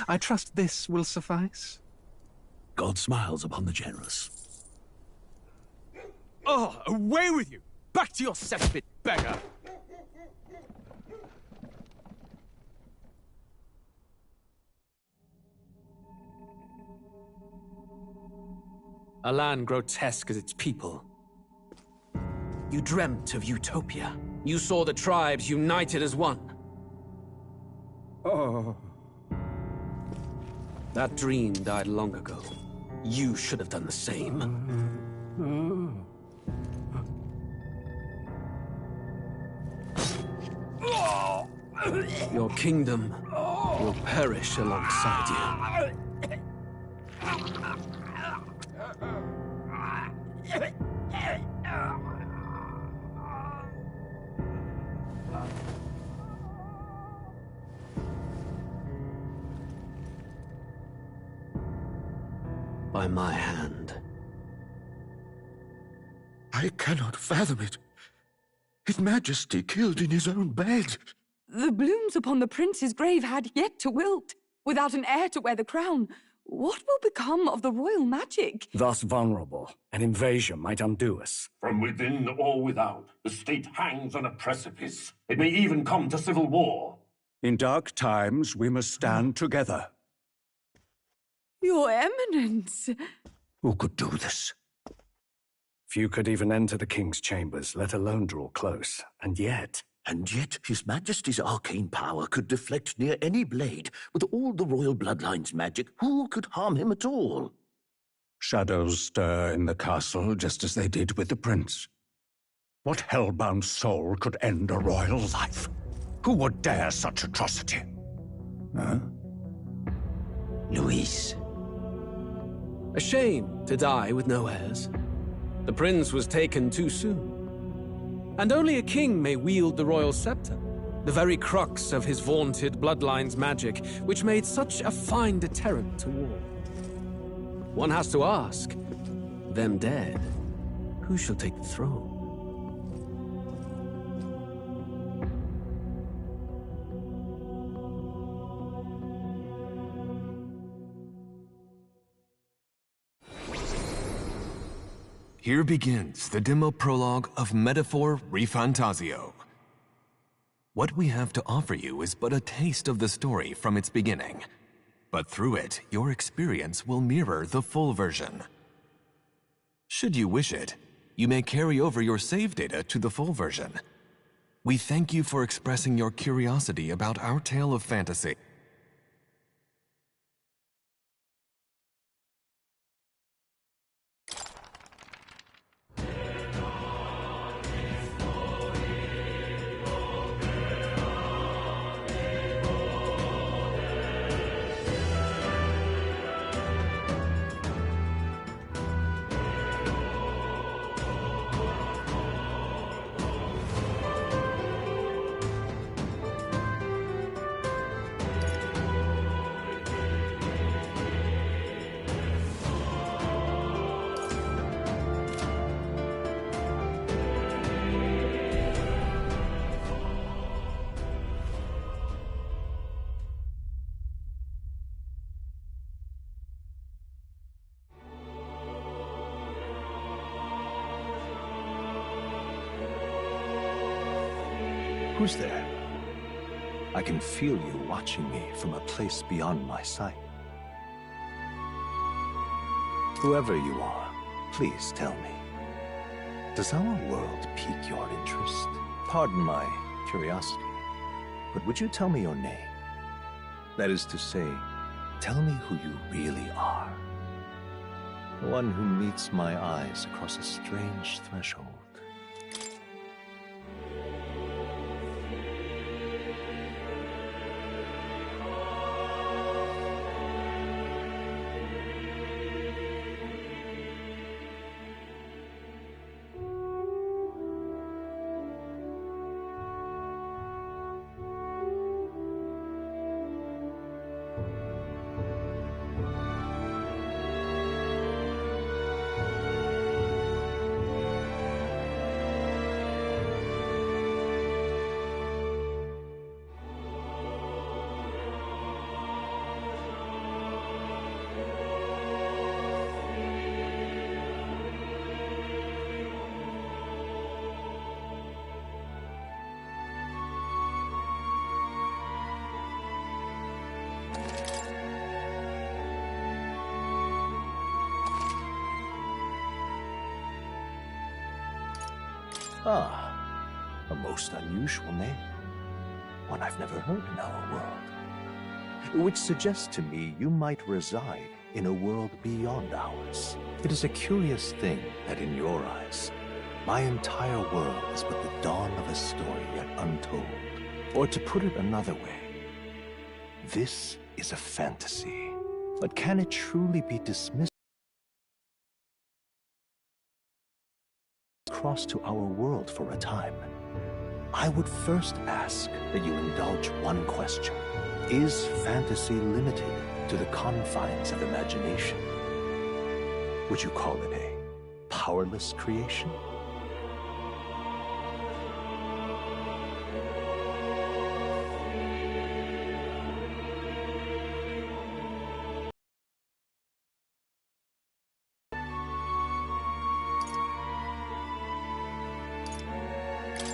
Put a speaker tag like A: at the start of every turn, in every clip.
A: I trust this will suffice.
B: God smiles upon the generous.
C: Oh, away with you! Back to your cesspit, beggar! A land grotesque as its people. You dreamt of utopia. You saw the tribes united as one.
D: Oh.
C: That dream died long ago. You should have done the same. Your kingdom will perish alongside you. By my hand.
B: I cannot fathom it. His Majesty killed in his own bed.
E: The blooms upon the prince's grave had yet to wilt. Without an heir to wear the crown, what will become of the royal magic?
D: Thus vulnerable, an invasion might undo us.
F: From within or without, the state hangs on a precipice. It may even come to civil war.
D: In dark times, we must stand together.
E: Your Eminence!
B: Who could do this?
D: Few could even enter the king's chambers, let alone draw close. And yet
B: His Majesty's arcane power could deflect near any blade. With all the royal bloodline's magic, who could harm him at all?
D: shadows stir in the castle just as they did with the prince. What hellbound soul could end a royal life? Who would dare such atrocity? Huh?
B: Luis.
C: A shame to die with no heirs. The prince was taken too soon. And only a king may wield the royal scepter, the very crux of his vaunted bloodline's magic, which made such a fine deterrent to war. One has to ask, them dead, who shall take the throne?
G: Here begins the demo prologue of Metaphor Refantasio. What we have to offer you is but a taste of the story from its beginning, but through it, your experience will mirror the full version. Should you wish it, you may carry over your save data to the full version. We thank you for expressing your curiosity about our tale of fantasy.
H: Who's there? I can feel you watching me from a place beyond my sight. Whoever you are, please tell me. Does our world pique your interest? Pardon my curiosity, but would you tell me your name? That is to say, tell me who you really are. The one who meets my eyes across a strange threshold. Ah, a most unusual name. One I've never heard in our world. Which suggests to me you might reside in a world beyond ours. It is a curious thing that in your eyes, my entire world is but the dawn of a story yet untold. Or to put it another way, this is a fantasy. But can it truly be dismissed? Cross to our world for a time. I would first ask that you indulge one question. Is fantasy limited to the confines of imagination? Would you call it a powerless creation?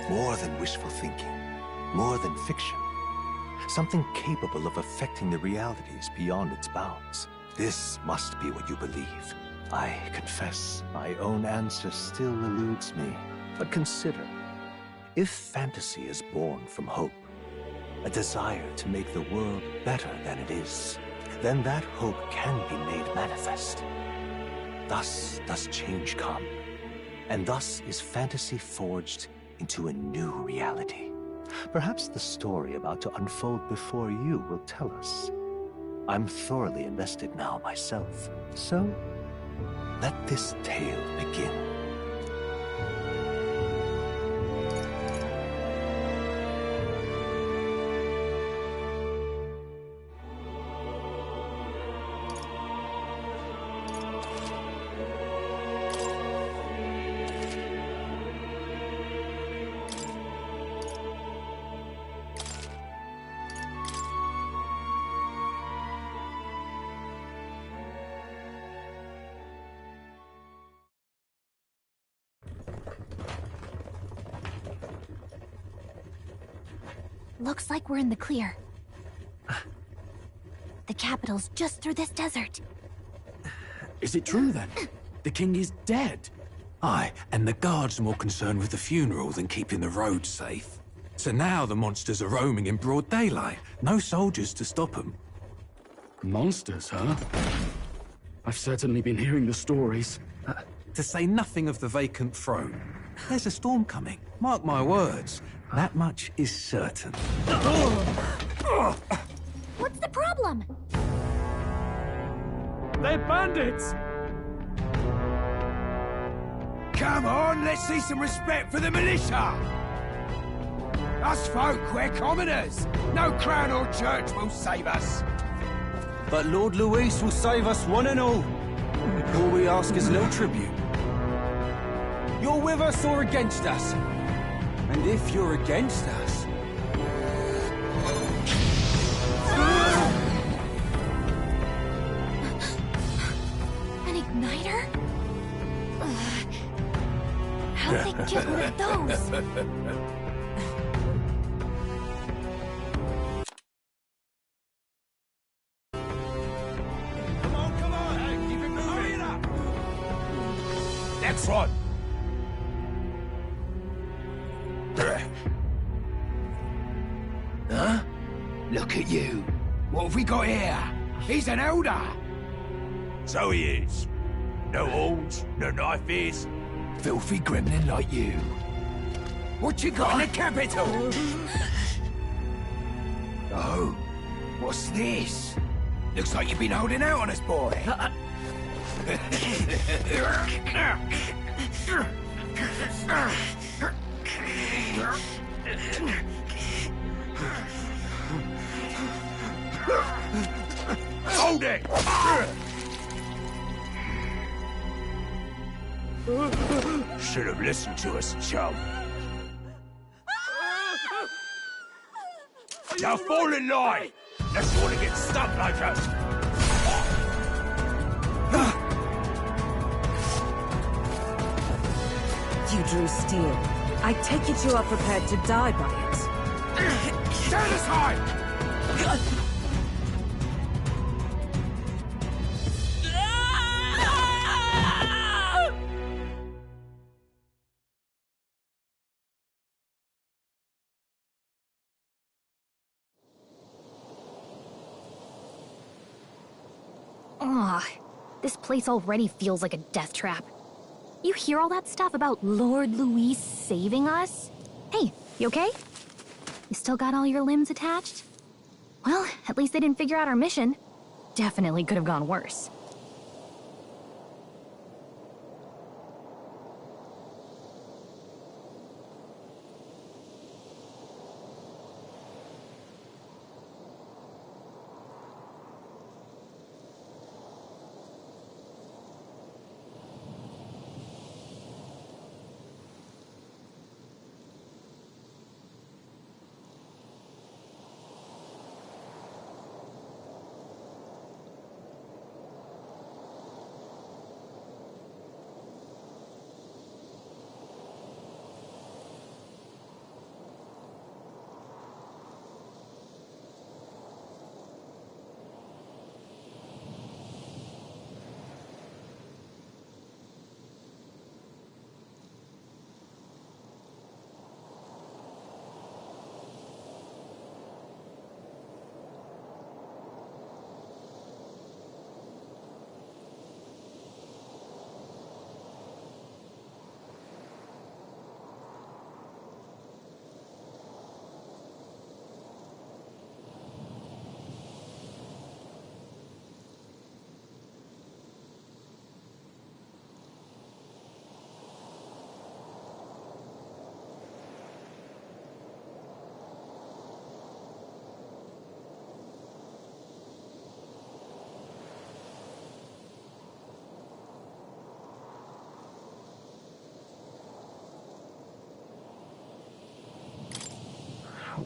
H: More than wishful thinking, more than fiction. Something capable of affecting the realities beyond its bounds. This must be what you believe. I confess, my own answer still eludes me. But consider, if fantasy is born from hope, a desire to make the world better than it is, then that hope can be made manifest. Thus does change come, and thus is fantasy forged into a new reality. Perhaps the story about to unfold before you will tell us. I'm thoroughly invested now myself, so let this tale begin.
I: Looks like we're in the clear. The capital's just through this desert.
J: Is it true then? The king is dead?
K: Aye, and the guards are more concerned with the funeral than keeping the roads safe. So now the monsters are roaming in broad daylight. No soldiers to stop them.
C: Monsters, huh? I've certainly been hearing the stories.
K: To say nothing of the vacant throne. There's a storm coming, mark my words. That much is certain.
I: What's the problem?
J: They're bandits!
L: Come on, let's see some respect for the militia! Us folk, we're commoners. No crown or church will save us.
J: But Lord Luis will save us one and all. All we ask is little tribute. You're with us or against us? And if you're against us...
I: An igniter? How'd they get one of those?
L: Come on, hey, keep it moving. Hurry it up! Next one! Huh? Look at you. What have we got here? He's an elder.
M: So he is. No horns, no knife is.
L: Filthy gremlin like you. What you got in the capital? Oh, what's this? Looks like you've been holding out on us, boy.
M: Hold it! Should have listened to us, chum. Now fall in line! Unless you want to get stuck like us!
N: You drew steel. I take it you are prepared to die by it.
L: Stand aside!
O: Ugh, this place already feels like a death trap. You hear all that stuff about Lord Louis saving us? Hey, you okay? You still got all your limbs attached? Well, at least they didn't figure out our mission. Definitely could have gone worse.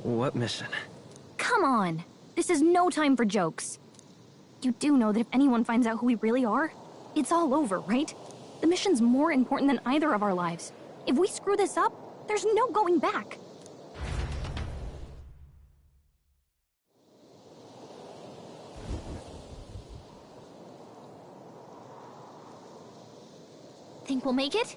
P: What mission?
O: Come on! This is no time for jokes. You do know that if anyone finds out who we really are, it's all over, right? The mission's more important than either of our lives. If we screw this up, there's no going back. Think we'll make it?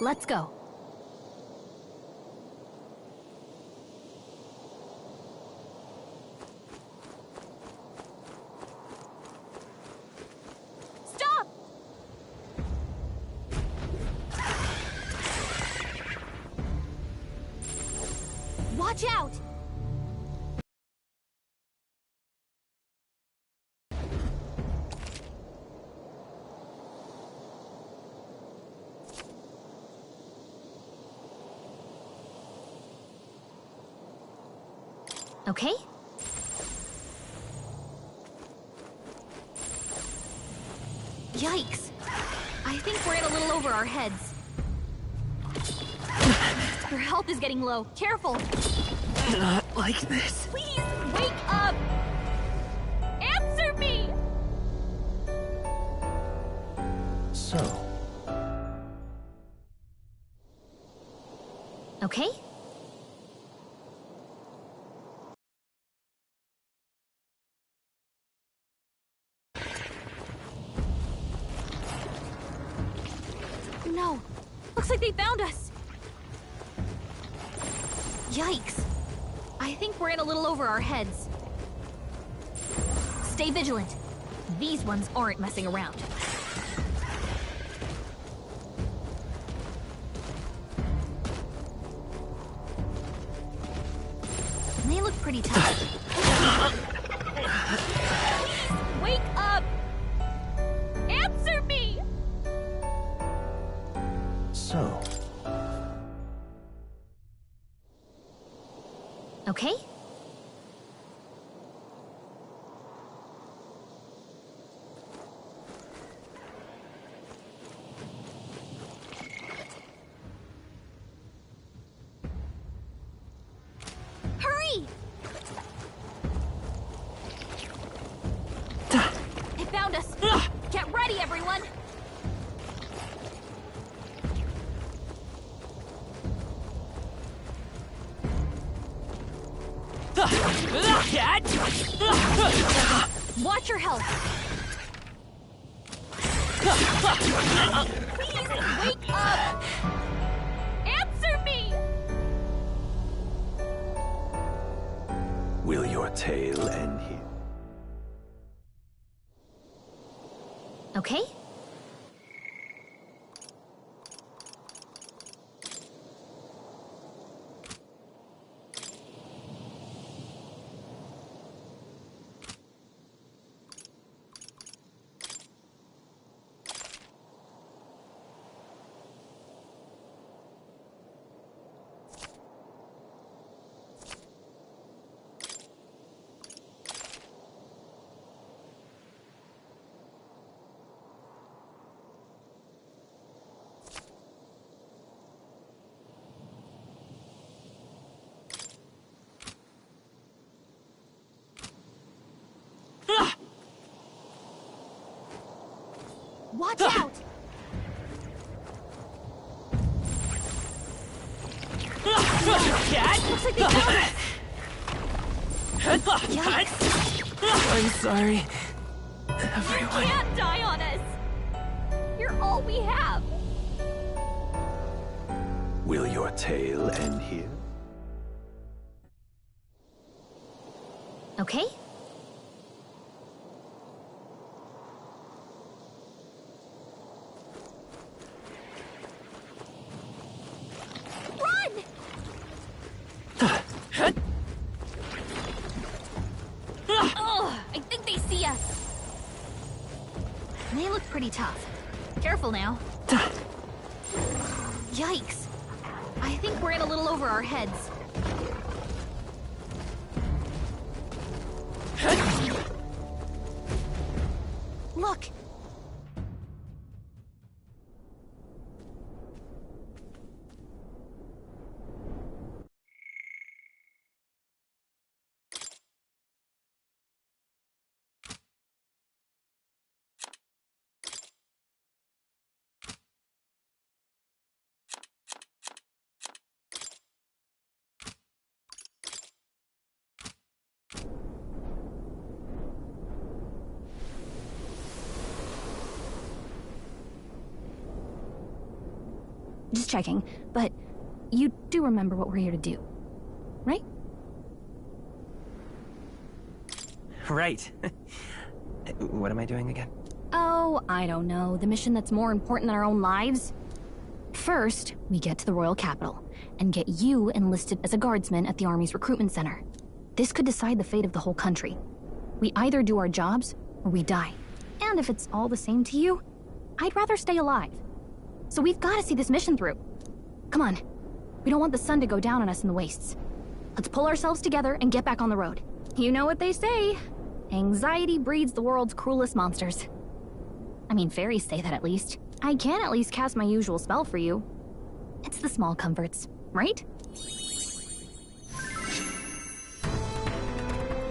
O: Let's go.
I: Stop! Watch out!
O: Okay? Yikes! I think we're in a little over our heads. Your health is getting low. Careful!
P: Not like this.
I: Please, wake up! Answer me!
H: So,
O: Okay? No! Looks like they found us! Yikes! I think we're in a little over our heads. Stay vigilant. These ones aren't messing around. They look pretty tough.
I: Please, wake up! Answer me!
H: so.
O: Okay?
I: Hurry! They found us! Get ready, everyone! Watch your health! Please, wake up! Answer me!
H: Will your tale end here?
O: Okay?
I: Watch out! Looks like they found us! Yikes!
P: I'm sorry,
I: You
P: everyone.
I: can't die on us! You're all we have!
H: Will your tale end here?
O: Okay?
I: Run! Ugh, I think they see us.
O: They look pretty tough. Careful now. Yikes! I think we're in a little over our heads. Look! Just checking, but you do remember what we're here to do, right?
Q: Right. What am I doing again?
O: Oh, I don't know. The mission that's more important than our own lives? First, we get to the royal capital and get you enlisted as a guardsman at the army's recruitment center. This could decide the fate of the whole country. We either do our jobs or we die. And if it's all the same to you, I'd rather stay alive. So we've got to see this mission through. Come on. We don't want the sun to go down on us in the wastes. Let's pull ourselves together and get back on the road. You know what they say. Anxiety breeds the world's cruelest monsters. I mean, fairies say that at least. I can at least cast my usual spell for you. It's the small comforts, right?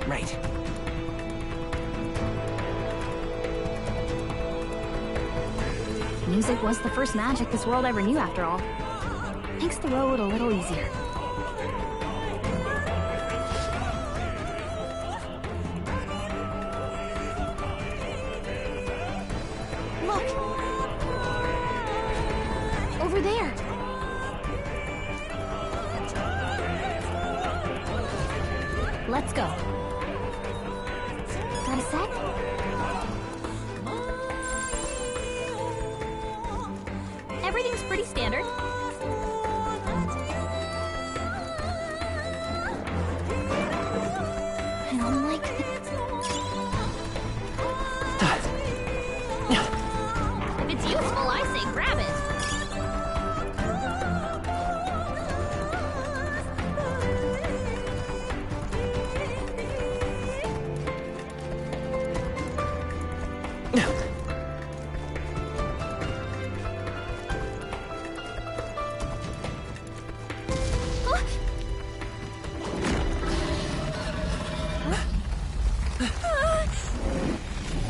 Q: Right.
O: Music was the first magic this world ever knew, after all. Makes the road a little easier. Look! Over there! Let's go. Got a sec? Everything's pretty standard. I don't like it. If it's useful, I say grab it.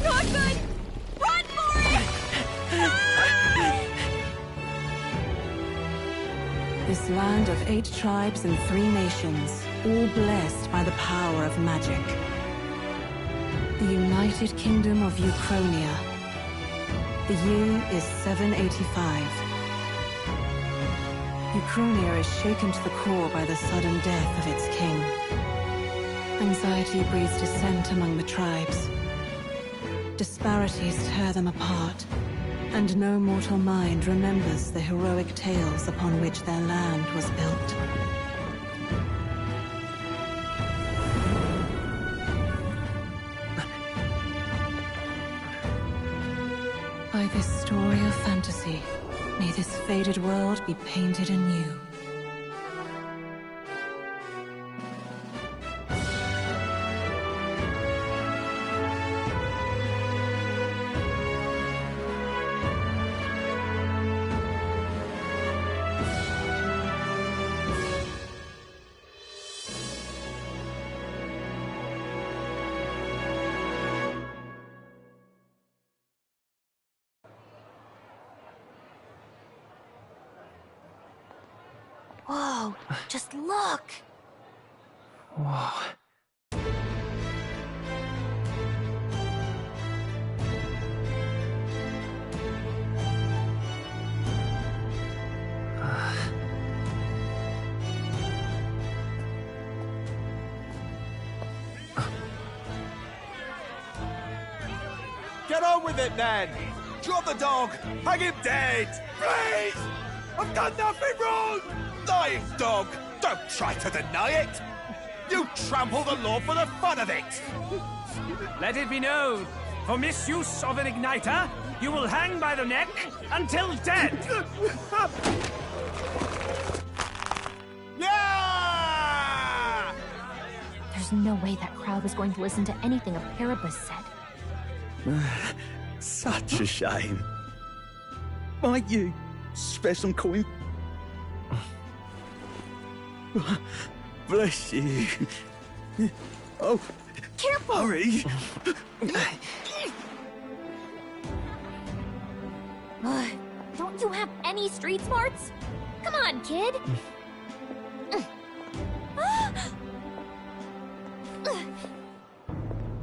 I: Not good! Run for it!
N: This land of 8 tribes and 3 nations, all blessed by the power of magic. The United Kingdom of Uchronia. The year is 785. Uchronia is shaken to the core by the sudden death of its king. Anxiety breeds dissent among the tribes. Disparities tear them apart, and no mortal mind remembers the heroic tales upon which their land was built. By this story of fantasy, may this faded world be painted anew.
O: Whoa, just look!
Q: Whoa.
L: Get on with it, then! Drop the dog! Hang him dead! Please! I've done nothing wrong! Lying dog! Don't try to deny it! You trample the law for the fun of it!
R: Let it be known, for misuse of an igniter, you will hang by the neck until dead!
L: Yeah!
O: There's no way that crowd was going to listen to anything a Paribus said.
S: Such a shame. Might you spare some coin? Bless you. Oh,
O: careful!
S: Hurry!
O: Don't you have any street smarts? Come on, kid!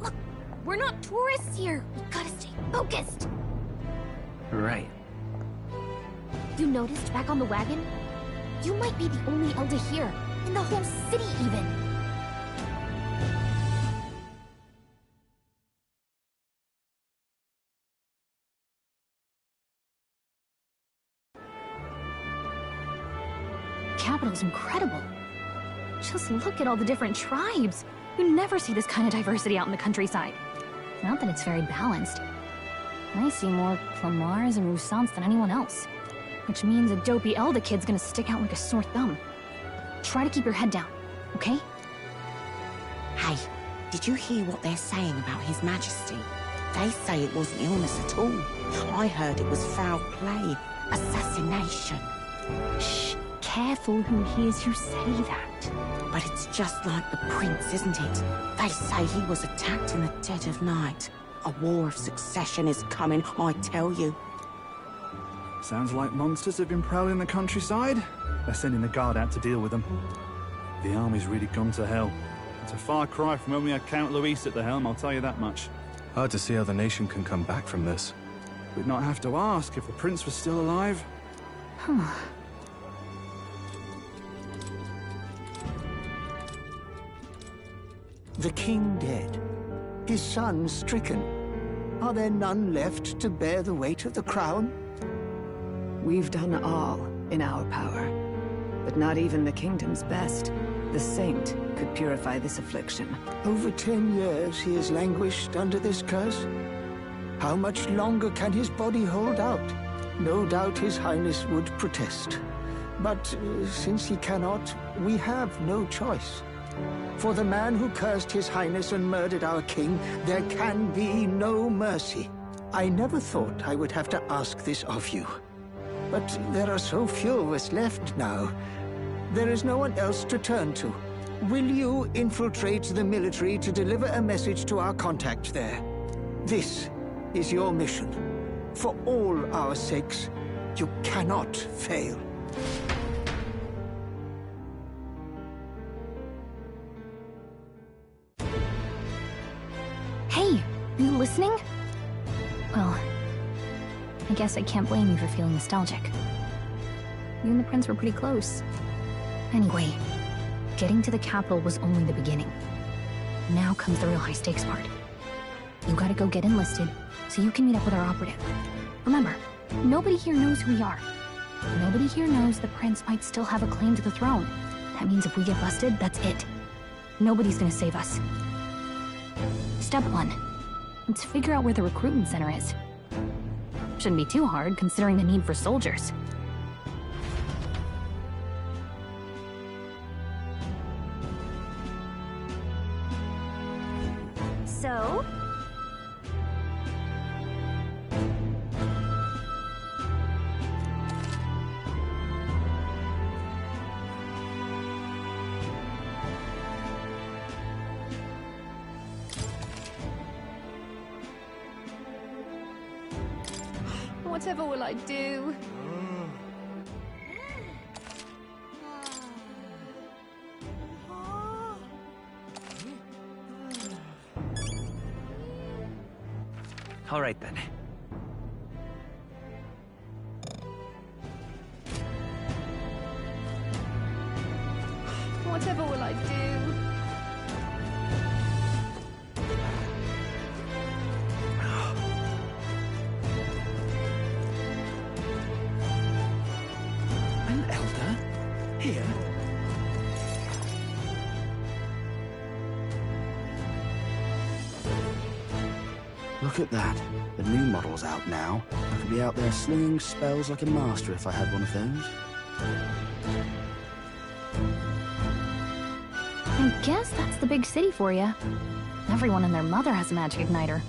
O: Look, we're not tourists here. We gotta stay focused.
Q: Right.
O: You noticed back on the wagon? You might be the only elder here, in the whole city even. Capital's incredible. Just look at all the different tribes. You never see this kind of diversity out in the countryside. Not that it's very balanced. I see more Plamars and Roussants than anyone else. Which means a dopey Elder kid's gonna stick out like a sore thumb. Try to keep your head down, okay?
T: Hey, did you hear what they're saying about His Majesty? They say it wasn't illness at all. I heard it was foul play, assassination.
O: Shh, careful who hears you say that.
T: But it's just like the prince, isn't it? They say he was attacked in the dead of night. A war of succession is coming, I tell you.
U: Sounds like monsters have been prowling the countryside. They're sending the guard out to deal with them. The army's really gone to hell. It's a far cry from when we had Count Luis at the helm, I'll tell you that much.
G: Hard to see how the nation can come back from this.
U: We'd not have to ask if the prince was still alive.
V: The king dead. His son stricken. Are there none left to bear the weight of the crown?
W: We've done all in our power, but not even the kingdom's best, the saint, could purify this affliction.
V: Over 10 years he has languished under this curse. How much longer can his body hold out? No doubt his highness would protest. But since he cannot, we have no choice. For the man who cursed his highness and murdered our king, there can be no mercy. I never thought I would have to ask this of you. But there are so few of us left now. There is no one else to turn to. Will you infiltrate the military to deliver a message to our contact there? This is your mission. For all our sakes, you cannot fail.
O: Hey, you listening? Well, I guess I can't blame you for feeling nostalgic. You and the prince were pretty close. Anyway, getting to the capital was only the beginning. Now comes the real high-stakes part. You gotta go get enlisted, so you can meet up with our operative. Remember, nobody here knows who we are. Nobody here knows the prince might still have a claim to the throne. That means if we get busted, that's it. Nobody's gonna save us. Step 1. Let's figure out where the recruitment center is. Shouldn't be too hard, considering the need for soldiers. So?
E: Whatever will I do?
Q: All right then.
E: Whatever will I do?
U: Here?
X: Look at that. The new model's out now. I could be out there slinging spells like a master if I had one of those.
O: I guess that's the big city for you. Everyone and their mother has a magic igniter.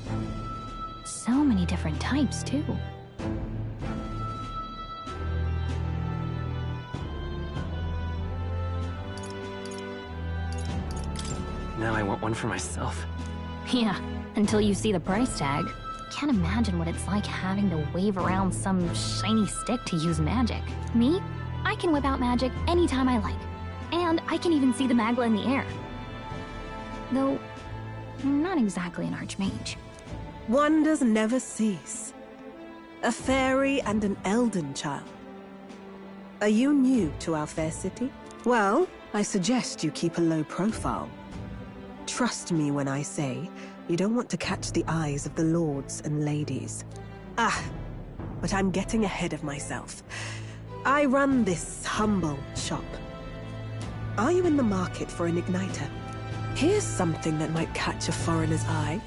O: So many different types, too.
Q: Now I want one for myself.
O: Yeah, until you see the price tag. Can't imagine what it's like having to wave around some shiny stick to use magic. Me? I can whip out magic anytime I like. And I can even see the Magla in the air. Though, I'm not exactly an archmage.
Y: Wonders never cease. A fairy and an Elden child.
A: Are you new to our fair city? Well, I suggest you keep a low profile. Trust me when I say you don't want to catch the eyes of the lords and ladies. But I'm getting ahead of myself. I run this humble shop. Are you in the market for an igniter? Here's something that might catch a foreigner's eye.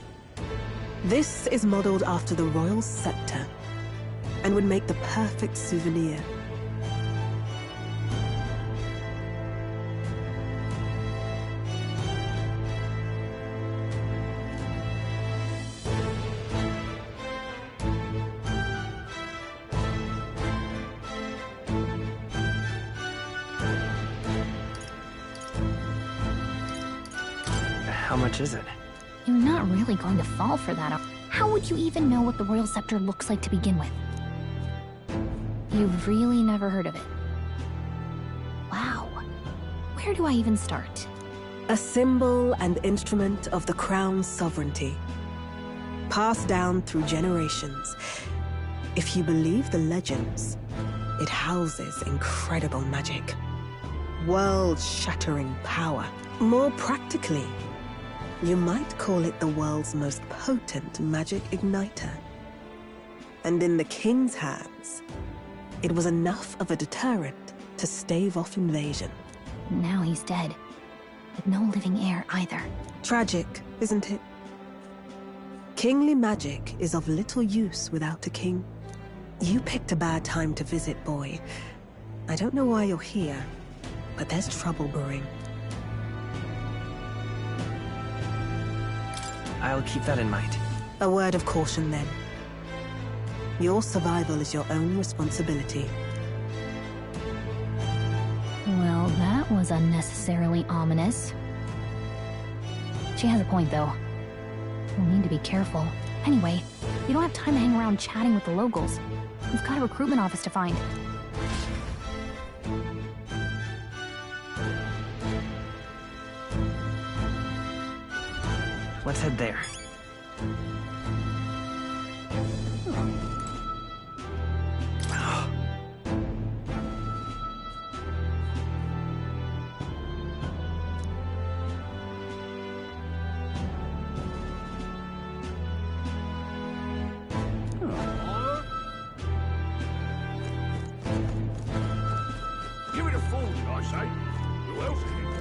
A: This is modeled after the royal scepter and would make the perfect souvenir.
Q: How much is it?
O: You're not really going to fall for that. How would you even know what the royal scepter looks like to begin with? You've really never heard of it. Wow. Where do I even start?
A: A symbol and instrument of the crown's sovereignty. Passed down through generations. If you believe the legends, it houses incredible magic. World-shattering power. More practically, you might call it the world's most potent magic igniter. And in the king's hands, it was enough of a deterrent to stave off invasion.
O: Now he's dead. With no living heir either.
A: Tragic, isn't it? Kingly magic is of little use without a king. You picked a bad time to visit, boy. I don't know why you're here, but there's trouble brewing.
Q: I'll keep that in mind.
A: A word of caution, then. Your survival is your own responsibility.
O: Well, that was unnecessarily ominous. She has a point, though. We'll need to be careful. Anyway, we don't have time to hang around chatting with the locals. We've got a recruitment office to find.
Q: Let's head there.
M: Give it a forward, I say. Who else can it?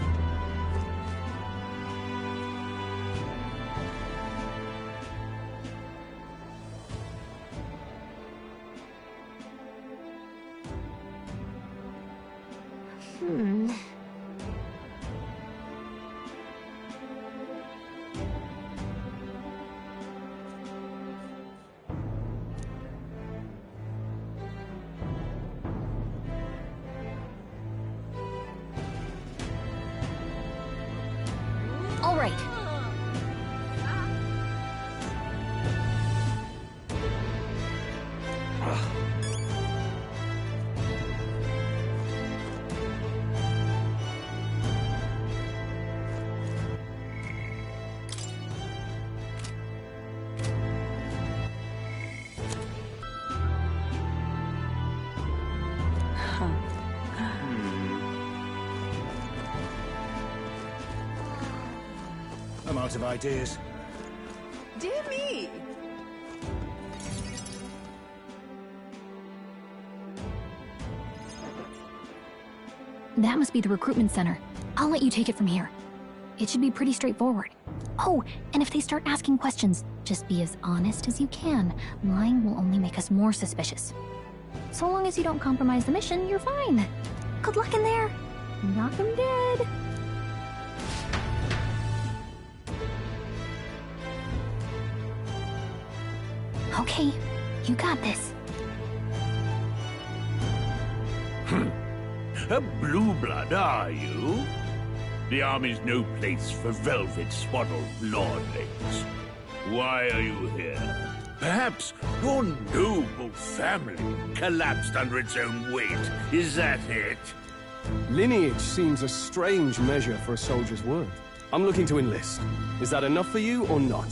O: All right.
H: I'm out of ideas.
W: Dear me!
O: That must be the recruitment center. I'll let you take it from here. It should be pretty straightforward. Oh, and if they start asking questions, just be as honest as you can. Lying will only make us more suspicious. So long as you don't compromise the mission, you're fine. Good luck in there. Knock 'em dead. Okay, you got this.
M: A blue blood, are you? The army's no place for velvet-swaddled lordlings. Why are you here? Perhaps your noble family collapsed under its own weight. Is that it?
B: Lineage seems a strange measure for a soldier's worth. I'm looking to enlist. Is that enough for you or not?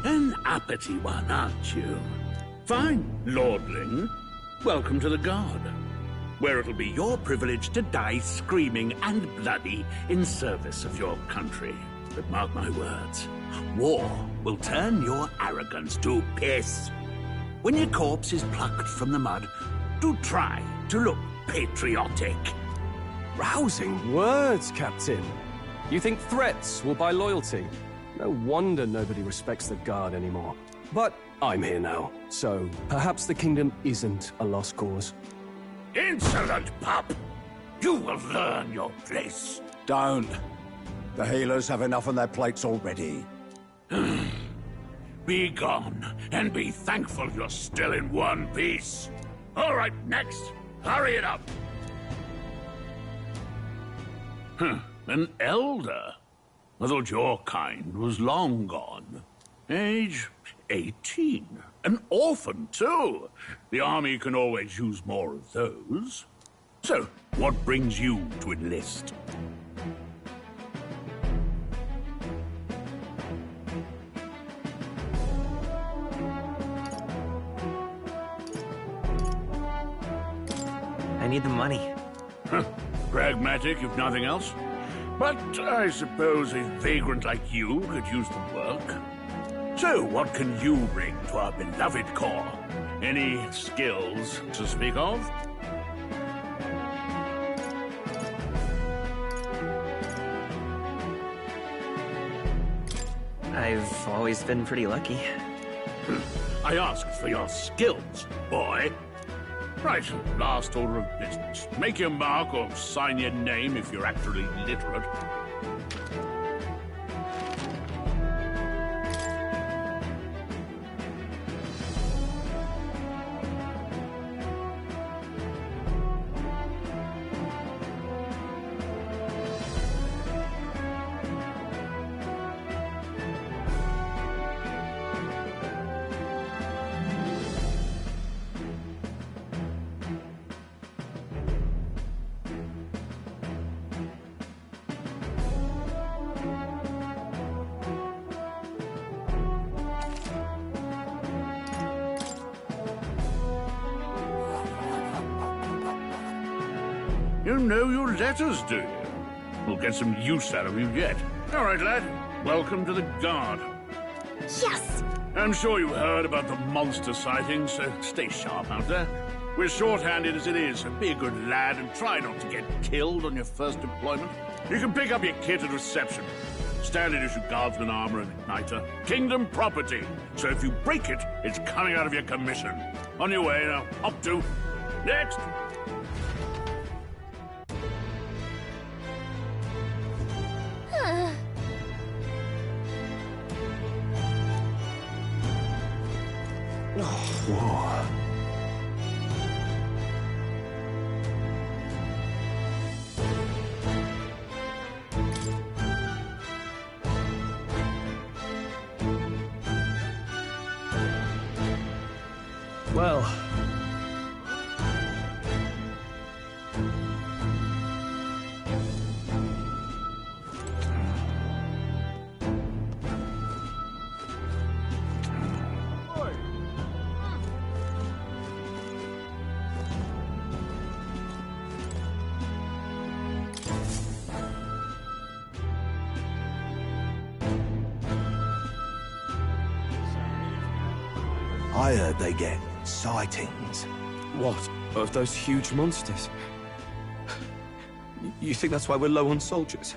M: An uppity one, aren't you? Fine, lordling. Welcome to the Guard. where it'll be your privilege to die screaming and bloody in service of your country. But mark my words, war will turn your arrogance to piss. When your corpse is plucked from the mud, do try to look patriotic.
B: Rousing words, Captain. You think threats will buy loyalty? No wonder nobody respects the Guard anymore. But I'm here now, so perhaps the kingdom isn't a lost cause.
M: Insolent pup! You will learn your place.
L: Don't. The healers have enough on their plates already.
M: Be gone, and be thankful you're still in one piece. All right, next. Hurry it up. An elder? I thought your kind was long gone. Age 18. An orphan, too. The army can always use more of those. So, what brings you to enlist?
Q: I need the money.
M: Pragmatic, if nothing else. But I suppose a vagrant like you could use the work. So, what can you bring to our beloved corps? Any skills to speak of?
Q: I've always been pretty lucky.
M: I asked for your skills, boy. Right, last order of business. Make your mark or sign your name if you're actually literate. You know your letters, do you? We'll get some use out of you yet. All right, lad. Welcome to the Guard.
O: Yes!
M: I'm sure you heard about the monster sightings, so stay sharp out there. We're short-handed as it is, so be a good lad and try not to get killed on your first deployment. You can pick up your kit at reception. Standard issue guardsman armor and igniter. Kingdom property. So if you break it, it's coming out of your commission. On your way now. Up to. Next!
B: Whoa. Well...
H: I heard they get sightings.
S: What? Of those huge monsters? You think that's why we're low on soldiers?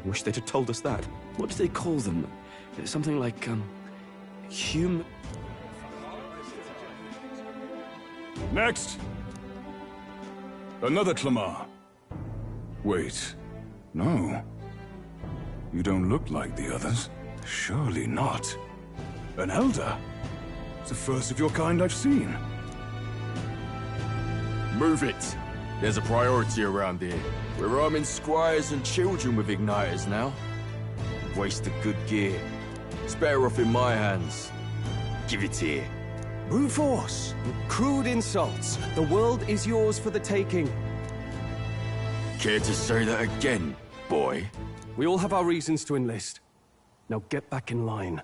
S: Wish they'd have told us that. What do they call them? Something like, human...
C: Next! Another Clamar. Wait. No. You don't look like the others. Surely not. An elder? It's the first of your kind I've seen.
D: Move it. There's a priority around here. We're arming squires and children with igniters now. Waste of good gear. It's better off in my hands. Give it here.
B: Brute force. Crude insults. The world is yours for the taking.
D: Care to say that again, boy?
B: We all have our reasons to enlist. Now get back in line.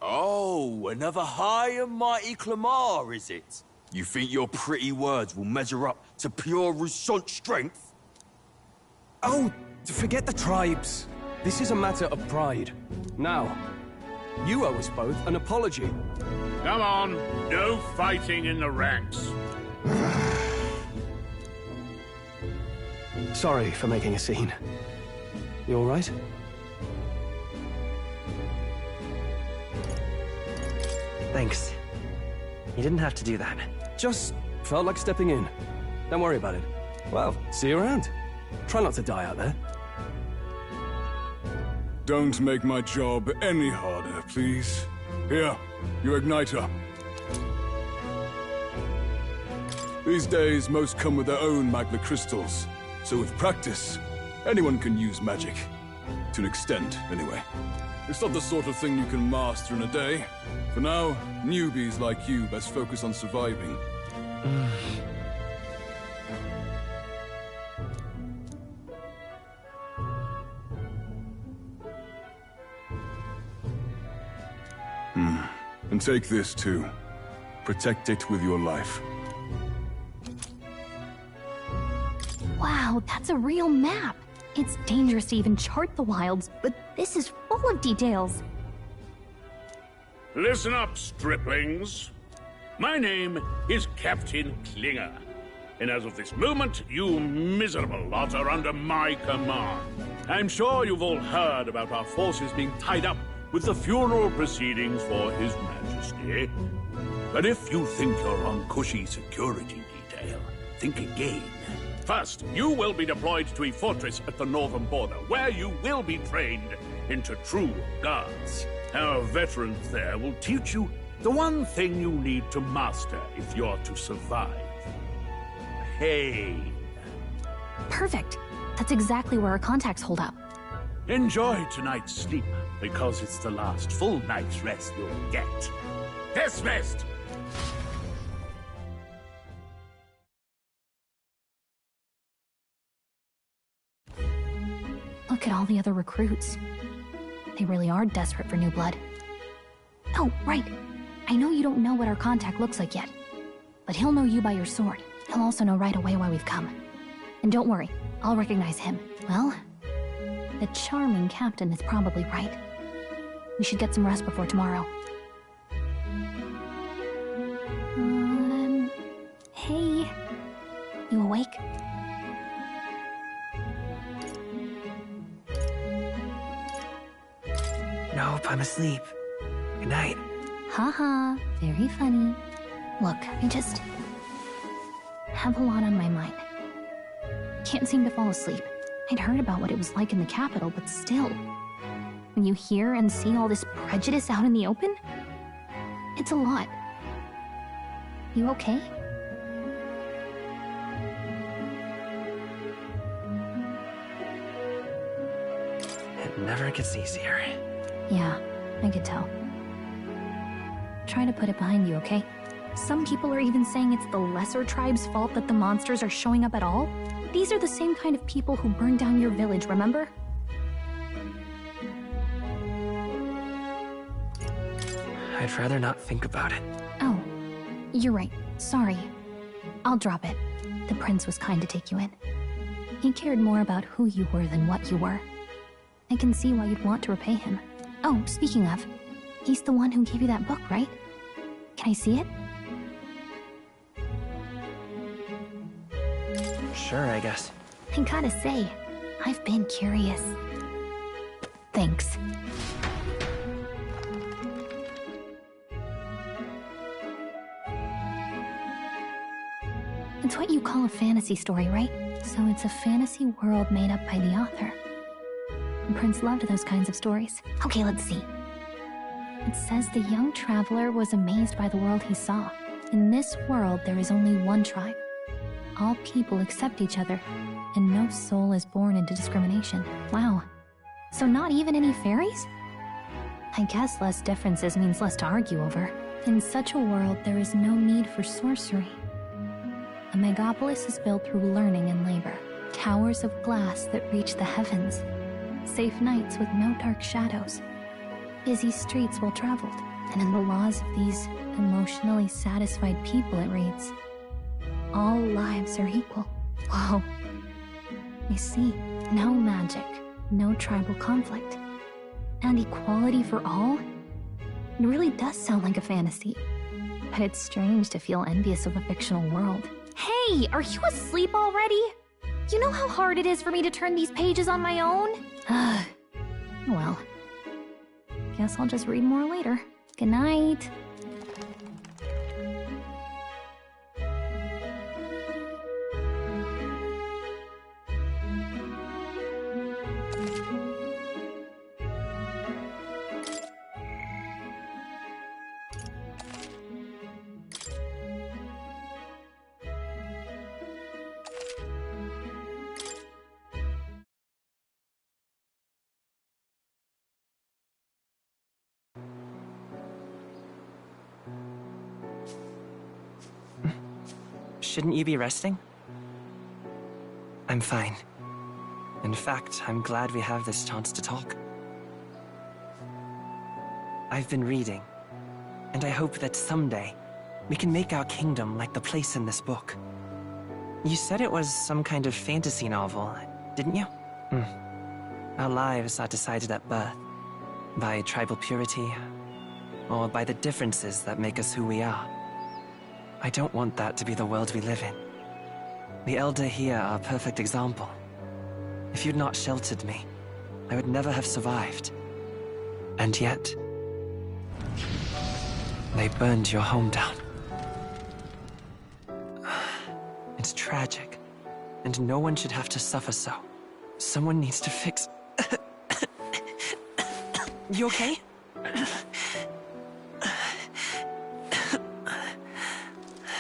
D: Oh, another high and mighty Clamar, is it? You think your pretty words will measure up to pure Roussant strength?
B: Oh, forget the tribes. This is a matter of pride. Now, you owe us both an apology.
M: Come on, no fighting in the ranks.
B: Sorry for making a scene. You all right?
Q: Thanks. You didn't have to do that.
B: Just felt like stepping in. Don't worry about it. Well, see you around. Try not to die out there.
C: Don't make my job any harder, please. Here, your igniter. These days, most come with their own magma crystals. So with practice, anyone can use magic. To an extent, anyway. It's not the sort of thing you can master in a day. For now, newbies like you best focus on surviving. And take this too. Protect it with your life.
O: Wow, that's a real map. It's dangerous to even chart the wilds, but this is full of details.
M: Listen up, striplings. My name is Captain Klinger, and as of this moment, you miserable lot are under my command. I'm sure you've all heard about our forces being tied up with the funeral proceedings for His Majesty. But if you think you're on cushy security detail, think again. First, you will be deployed to a fortress at the northern border, where you will be trained into true guards. Our veterans there will teach you the one thing you need to master if you're to survive. Pain.
O: Perfect. That's exactly where our contacts hold up.
M: Enjoy tonight's sleep, because it's the last full night's rest you'll get. Dismissed!
O: Look at all the other recruits. They really are desperate for new blood. Oh, right. I know you don't know what our contact looks like yet, but he'll know you by your sword. He'll also know right away why we've come. And don't worry, I'll recognize him. Well, the charming captain is probably right. We should get some rest before tomorrow. Hey. You awake?
Q: Nope, I'm asleep. Good night.
O: Haha, very funny. Look, I just have a lot on my mind. Can't seem to fall asleep. I'd heard about what it was like in the capital, but still. When you hear and see all this prejudice out in the open, it's a lot. You okay?
Q: It never gets easier.
O: Yeah, I could tell. Try to put it behind you, okay? Some people are even saying it's the lesser tribe's fault that the monsters are showing up at all. These are the same kind of people who burned down your village, remember?
Q: I'd rather not think about it.
O: Oh, you're right. Sorry. I'll drop it. The prince was kind to take you in. He cared more about who you were than what you were. I can see why you'd want to repay him. Oh, speaking of, he's the one who gave you that book, right? Can I see it?
Q: Sure, I guess.
O: I gotta say, I've been curious. Thanks. It's what you call a fantasy story, right? So it's a fantasy world made up by the author. And Prince loved those kinds of stories. Okay, let's see. It says the young traveler was amazed by the world he saw. In this world, there is only one tribe. All people accept each other, and no soul is born into discrimination. Wow. So not even any fairies? I guess less differences means less to argue over. In such a world, there is no need for sorcery. A megapolis is built through learning and labor. Towers of glass that reach the heavens. Safe nights with no dark shadows. Busy streets well traveled. And in the laws of these emotionally satisfied people, it reads, all lives are equal. Whoa. I see. No magic, no tribal conflict, and equality for all? It really does sound like a fantasy. But it's strange to feel envious of a fictional world. Hey, are you asleep already? You know how hard it is for me to turn these pages on my own? Well, guess I'll just read more later. Good night.
Q: Shouldn't you be resting? I'm fine. In fact, I'm glad we have this chance to talk. I've been reading, and I hope that someday we can make our kingdom like the place in this book. You said it was some kind of fantasy novel, didn't you? Our lives are decided at birth, by tribal purity, or by the differences that make us who we are. I don't want that to be the world we live in. The Elder here are a perfect example. If you'd not sheltered me, I would never have survived. And yet, they burned your home down. It's tragic, and no one should have to suffer so. Someone needs to fix... You okay?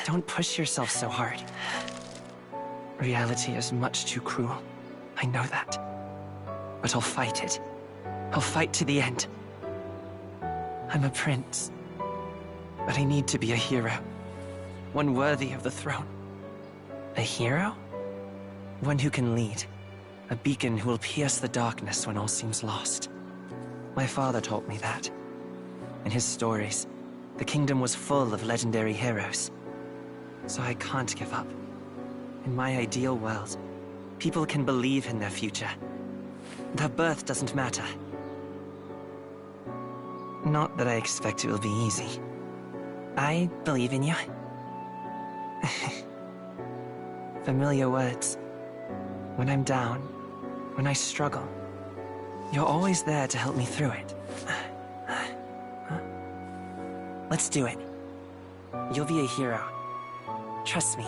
Q: Don't push yourself so hard. Reality is much too cruel. I know that. But I'll fight it. I'll fight to the end. I'm a prince. But I need to be a hero. One worthy of the throne. A hero? One who can lead. A beacon who will pierce the darkness when all seems lost. My father taught me that. In his stories, the kingdom was full of legendary heroes. So I can't give up. In my ideal world, people can believe in their future. Their birth doesn't matter. Not that I expect it will be easy. I believe in you. Familiar words. When I'm down, when I struggle, you're always there to help me through it. Let's do it. You'll be a hero. Trust me.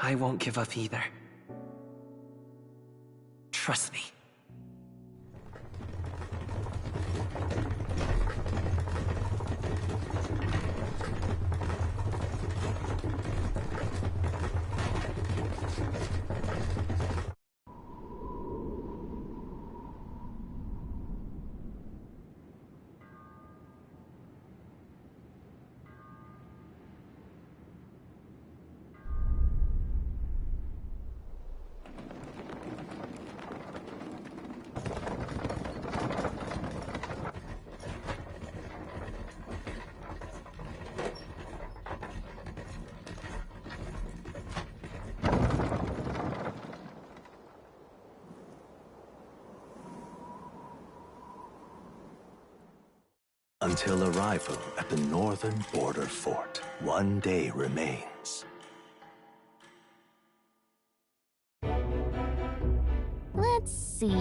Q: I won't give up either. Trust me.
H: Until arrival at the northern border fort, one day remains.
O: Let's see.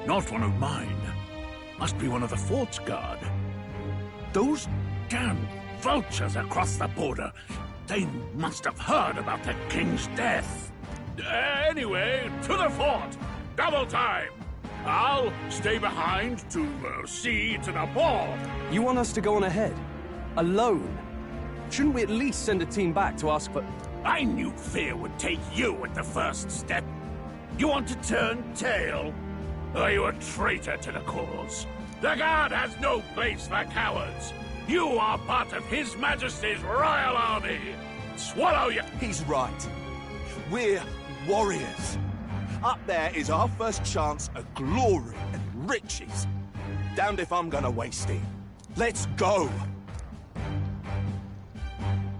M: Not one of mine. Must be one of the fort's guard. Those damn vultures across the border. They must have heard about the king's death. Anyway, to the fort. Double time. I'll stay behind to see to the ball.
B: You want us to go on ahead? Alone? Shouldn't we at least send a team back to ask for...
M: I knew fear would take you at the first step. You want to turn tail? Are you a traitor to the cause? The Guard has no place for cowards. You are part of His Majesty's Royal Army. Swallow your...
L: He's right. We're warriors. Up there is our first chance at glory and riches. Damned if I'm gonna waste it. Let's go!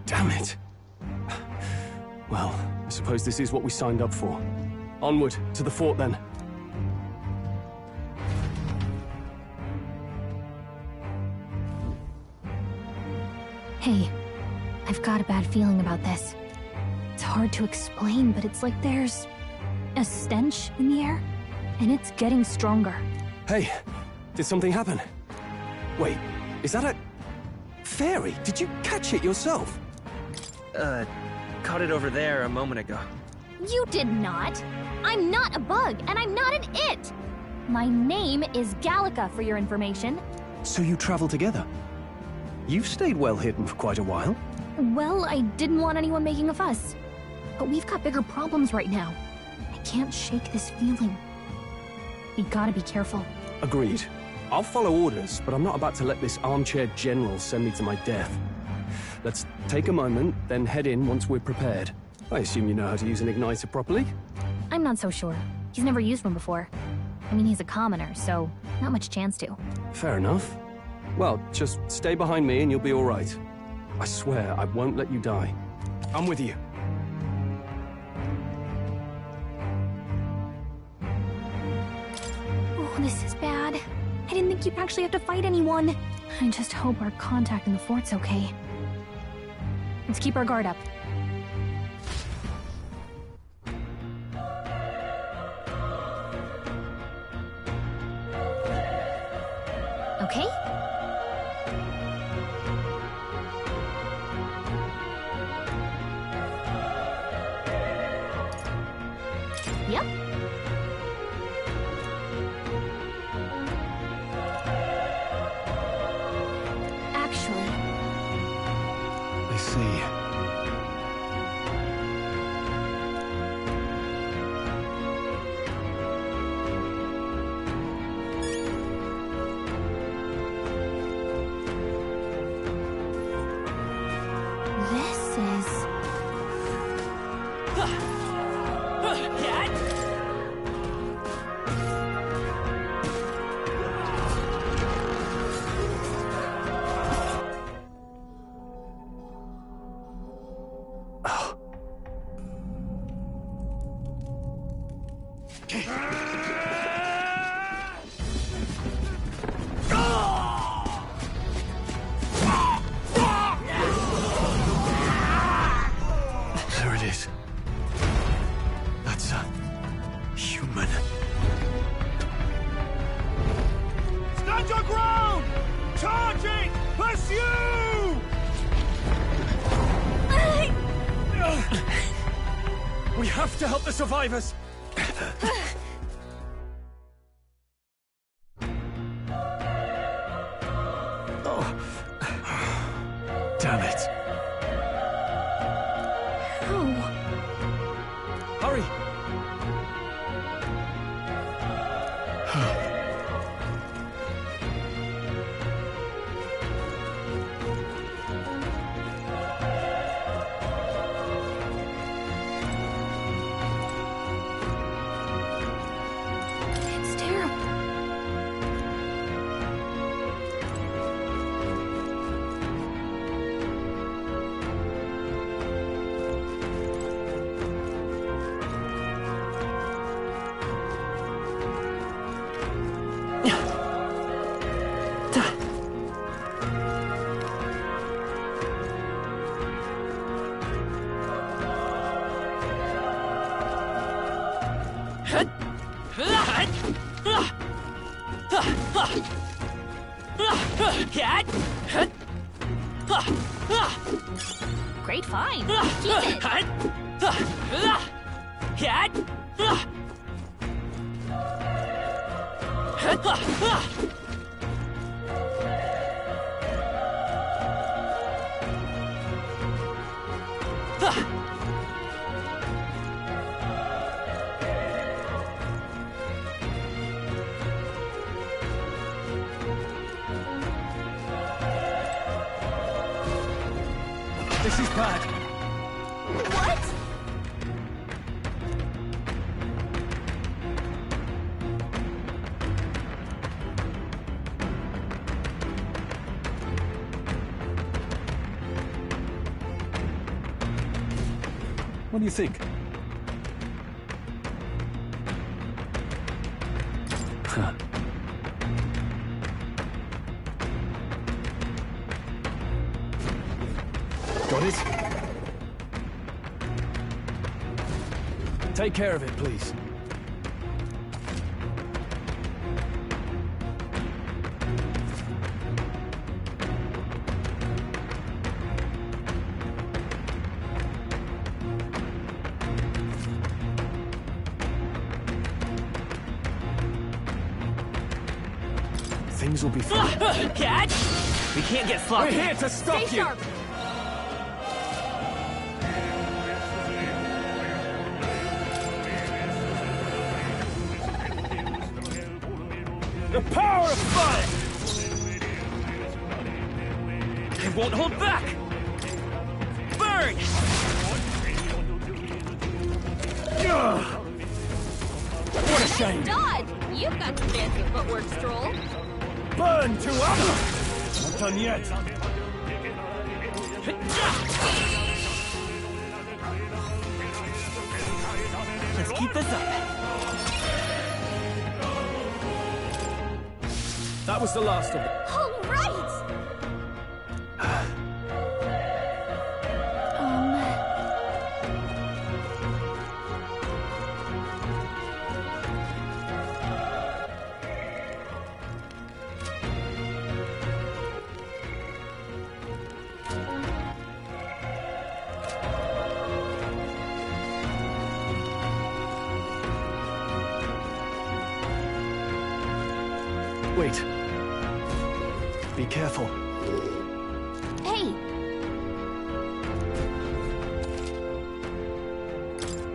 B: Damn it. Well, I suppose this is what we signed up for. Onward, to the fort then.
O: Hey, I've got a bad feeling about this. It's hard to explain, but it's like there's a stench in the air, and it's getting stronger.
B: Hey, did something happen? Wait, is that a... fairy? Did you catch it yourself?
Q: Caught it over there a moment ago.
O: You did not! I'm not a bug, and I'm not an it! My name is Gallica, for your information.
B: So you travel together? You've stayed well hidden for quite a while.
O: Well, I didn't want anyone making a fuss. But we've got bigger problems right now. I can't shake this feeling. We gotta be careful.
B: Agreed. I'll follow orders, but I'm not about to let this armchair general send me to my death. Let's take a moment, then head in once we're prepared. I assume you know how to use an igniter properly?
O: I'm not so sure. He's never used one before. I mean, he's a commoner, so not much chance to.
B: Fair enough. Well, just stay behind me and you'll be all right. I swear I won't let you die. I'm with you.
O: Oh, this is bad. I didn't think you'd actually have to fight anyone. I just hope our contact in the fort's okay. Let's keep our guard up. Okay? Yep. Actually...
B: I see. There it is. That's a human.
L: Stand your ground! Charging! Pursue!
B: We have to help the survivors! Oh. Damn it. Hurry!
O: It's terrible.
I: Great find. Keep it.
B: This is bad.
I: What?
B: What do you think? Huh. Got it? Take care of it, please. Things will be fine.
Q: Catch! We can't get sloppy.
B: We're here to stop
I: Stay
B: you!
I: sharp.
R: The power of fire!
Q: It won't hold back! Burn!
B: What a shame!
I: Dodge! You've got some fancy footwork, Stroll.
R: Burn to us! Not done yet.
Q: Let's keep this up.
B: That was the last of it.
I: All right!
B: Wait. Be careful.
O: Hey!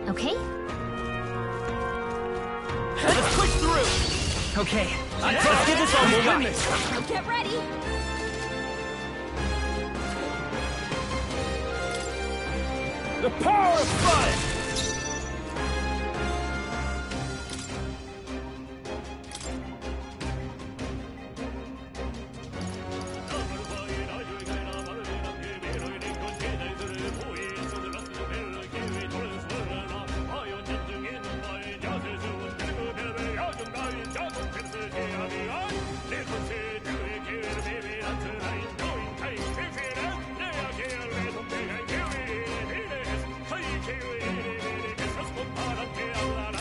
O: Okay?
Q: Let's push through! Okay, let's give this all we'll win this!
I: Get ready!
R: The power of fire!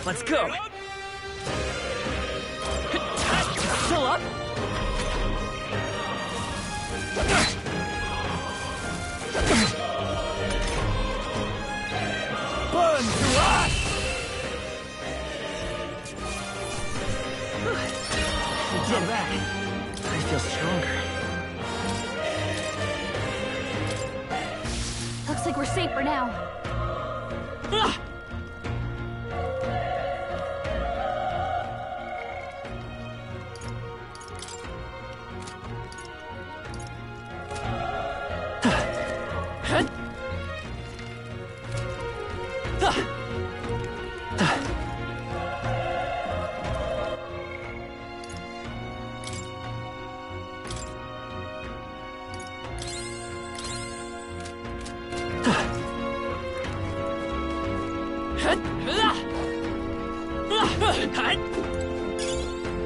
Q: Let's go! Still up?
R: Burn to us!
Q: We did that. I feel stronger.
O: Looks like we're safe for now.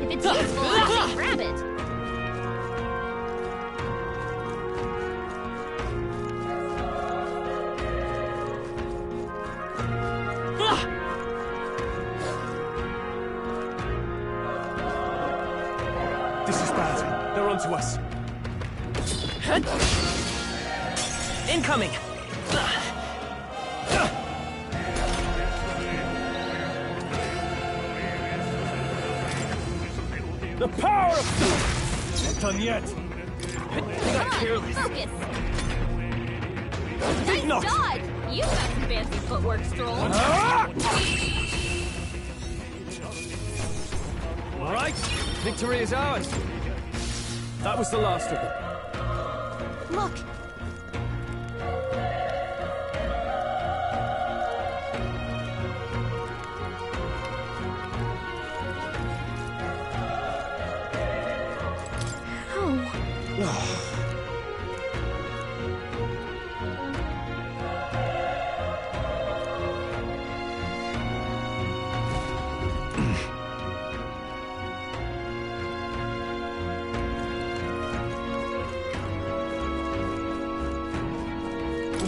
I: If it's useful, I say grab it.
B: This is bad. They're onto us.
Q: Incoming!
R: The power of... Not done yet.
Q: We got careless.
I: Focus! Nice dodge! You've got some fancy footwork, Stroll.
B: All right, victory is ours. That was the last of them.
O: Look!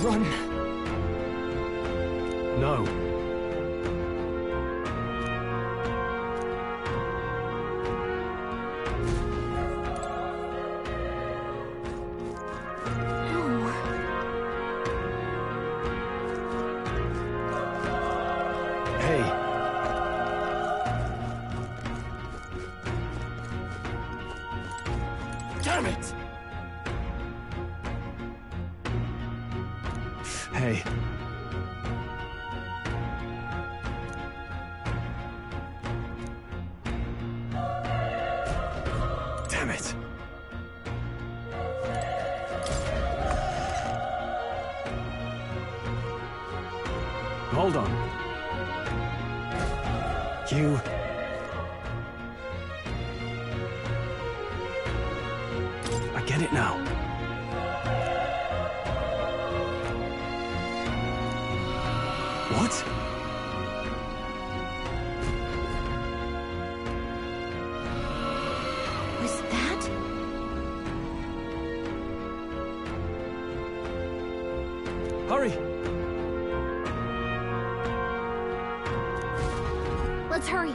B: Run. No. Hey. Damn it! Hey. Damn it. Hold on. You... I get it now. What?
O: Was that?
B: Hurry!
O: Let's hurry.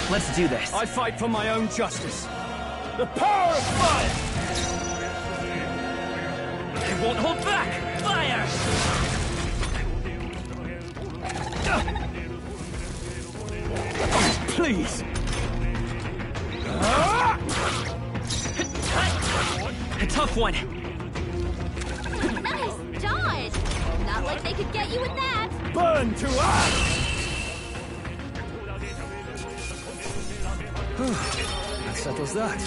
Q: Let's do this.
B: I fight for my own justice. The power of fire!
Q: I won't hold back! Fire!
B: Please!
Q: A tough one.
I: Nice dodge! Not like they could get you with that!
B: Burn to ash! That settles that.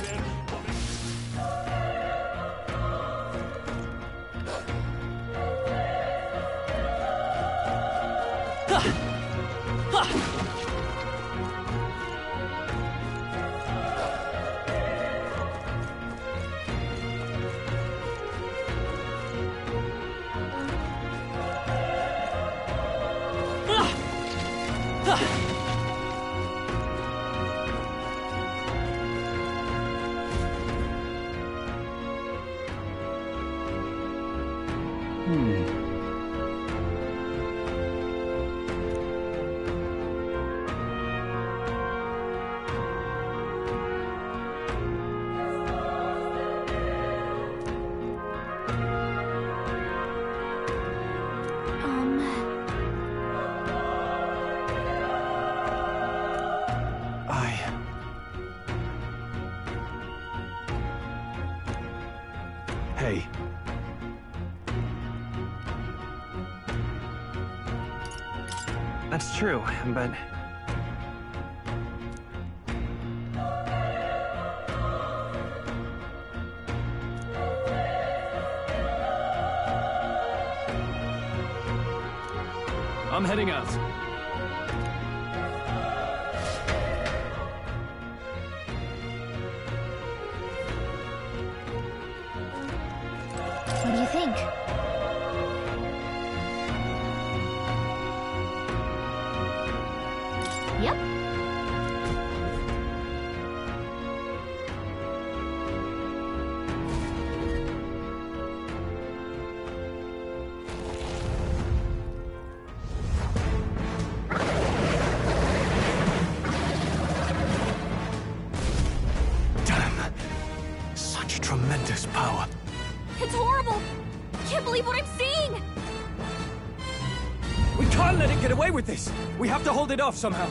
B: Hey.
Q: That's true, but...
B: I'm heading out.
O: What do you think? Yep.
I: believe what I'm seeing!
B: We can't let it get away with this! We have to hold it off somehow.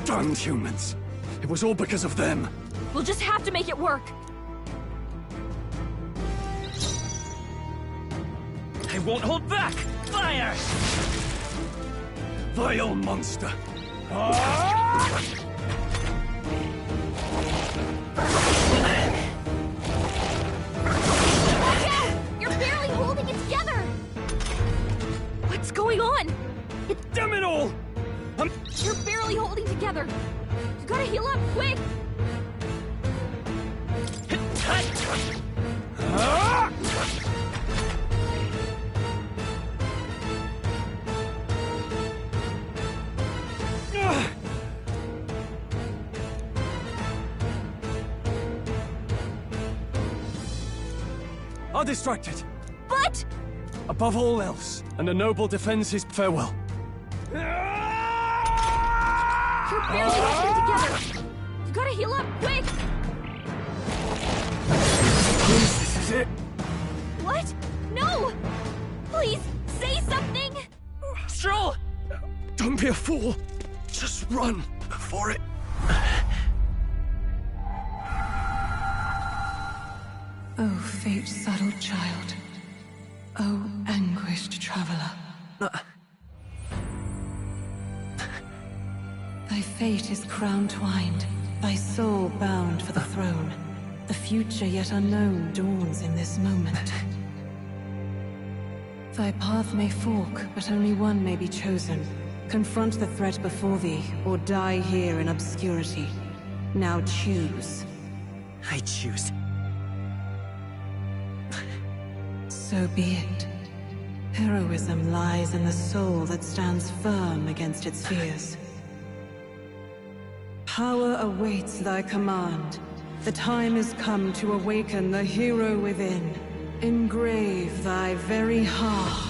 B: Damned humans. It was all because of them.
I: We'll just have to make it work.
B: I won't hold back! Fire! Vile monster!
I: You're barely holding it together! What's going on?
B: Damn it all!
I: You're barely holding together! You gotta heal up, quick!
B: I'll distract it.
I: But...
B: Above all else, and a noble defends his farewell.
I: You're barely holding together! You gotta heal up, quick!
B: Please, this is it.
I: What? No! Please, say something!
B: Stroll! Don't be a fool. Just run for it.
N: Oh, fate-saddled child. Oh, anguished traveler. Thy fate is crown-twined, thy soul bound for the throne. The future yet unknown dawns in this moment. Thy path may fork, but only one may be chosen. Confront the threat before thee, or die here in obscurity. Now choose.
Q: I choose.
N: So be it. Heroism lies in the soul that stands firm against its fears. Power awaits thy command. The time is come to awaken the hero within. Engrave thy very heart.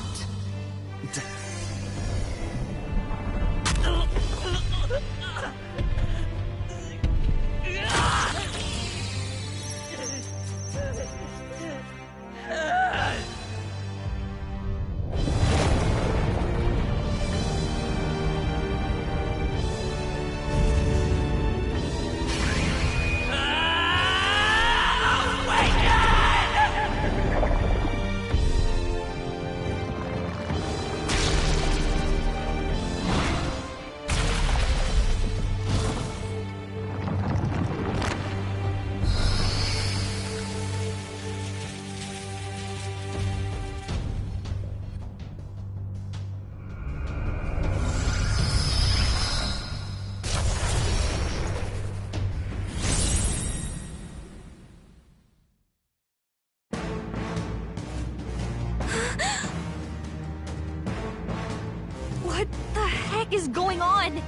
I: What the heck is going on?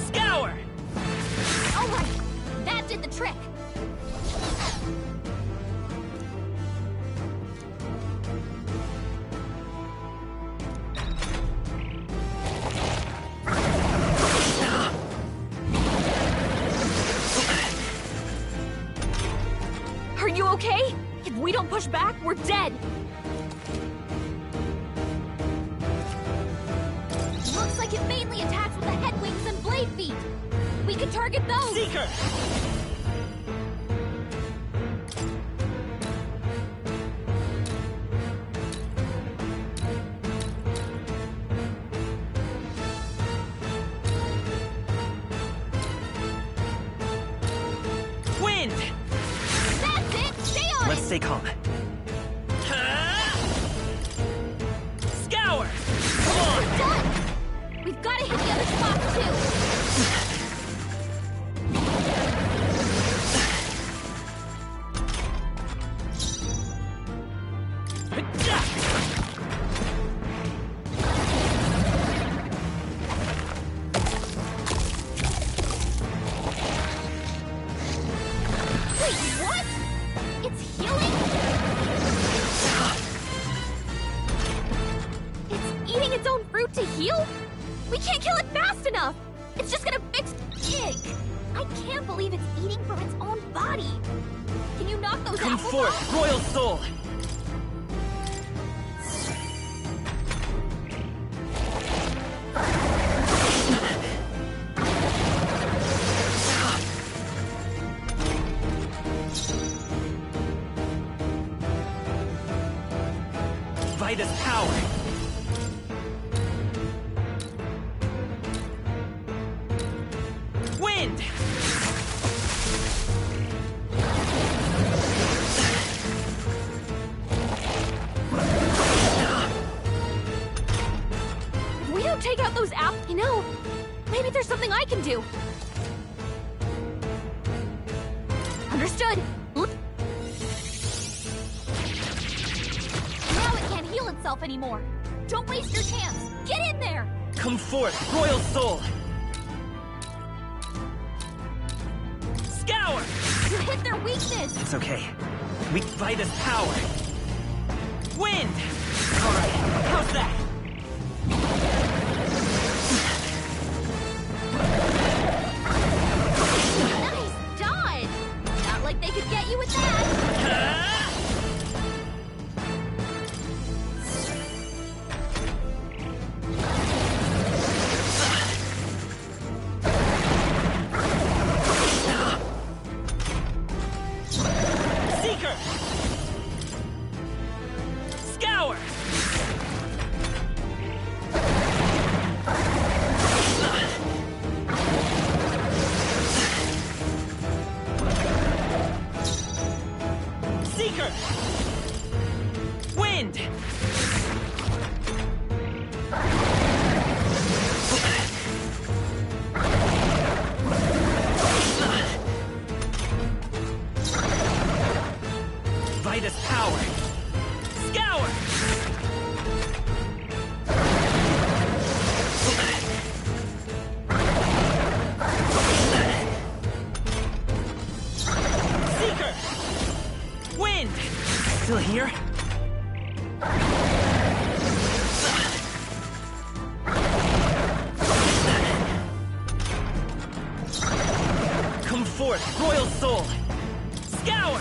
R: Scour!
I: Alright, that did the trick. Are you okay? If we don't push back, we're dead. Looks like it mainly attacks with the head wings and blade feet. We can target those.
R: Seeker! Wind!
I: That's it! Stay on
Q: Let's
I: it!
Q: stay calm.
R: Scour!
I: We're done! We've got to hit the other spots too. Wait, what? It's healing? It's eating its own fruit to heal?
O: heal? We can't kill it fast enough! It's just gonna fix Ig! I can't believe it's eating from its own body! Can you knock those
Q: Come
O: apples
Q: forth,
O: off?
Q: royal soul! Vitus power! Wind!
O: If we don't take out those apples, you know, maybe there's something I can do. Understood. Now it can't heal itself anymore. Don't waste your chance. Get in there.
Q: Come forth, royal soul! Scour!
O: You hit their weakness.
Q: It's okay. Weak Vitus power! Wind! Alright, how's that?
O: Nice dodge. Not like they could get you with that.
Q: Seeker! Scour! Seeker! Wind! Vitus power! Scour! Seeker! Wind! Still here? Come forth, royal soul! Scour!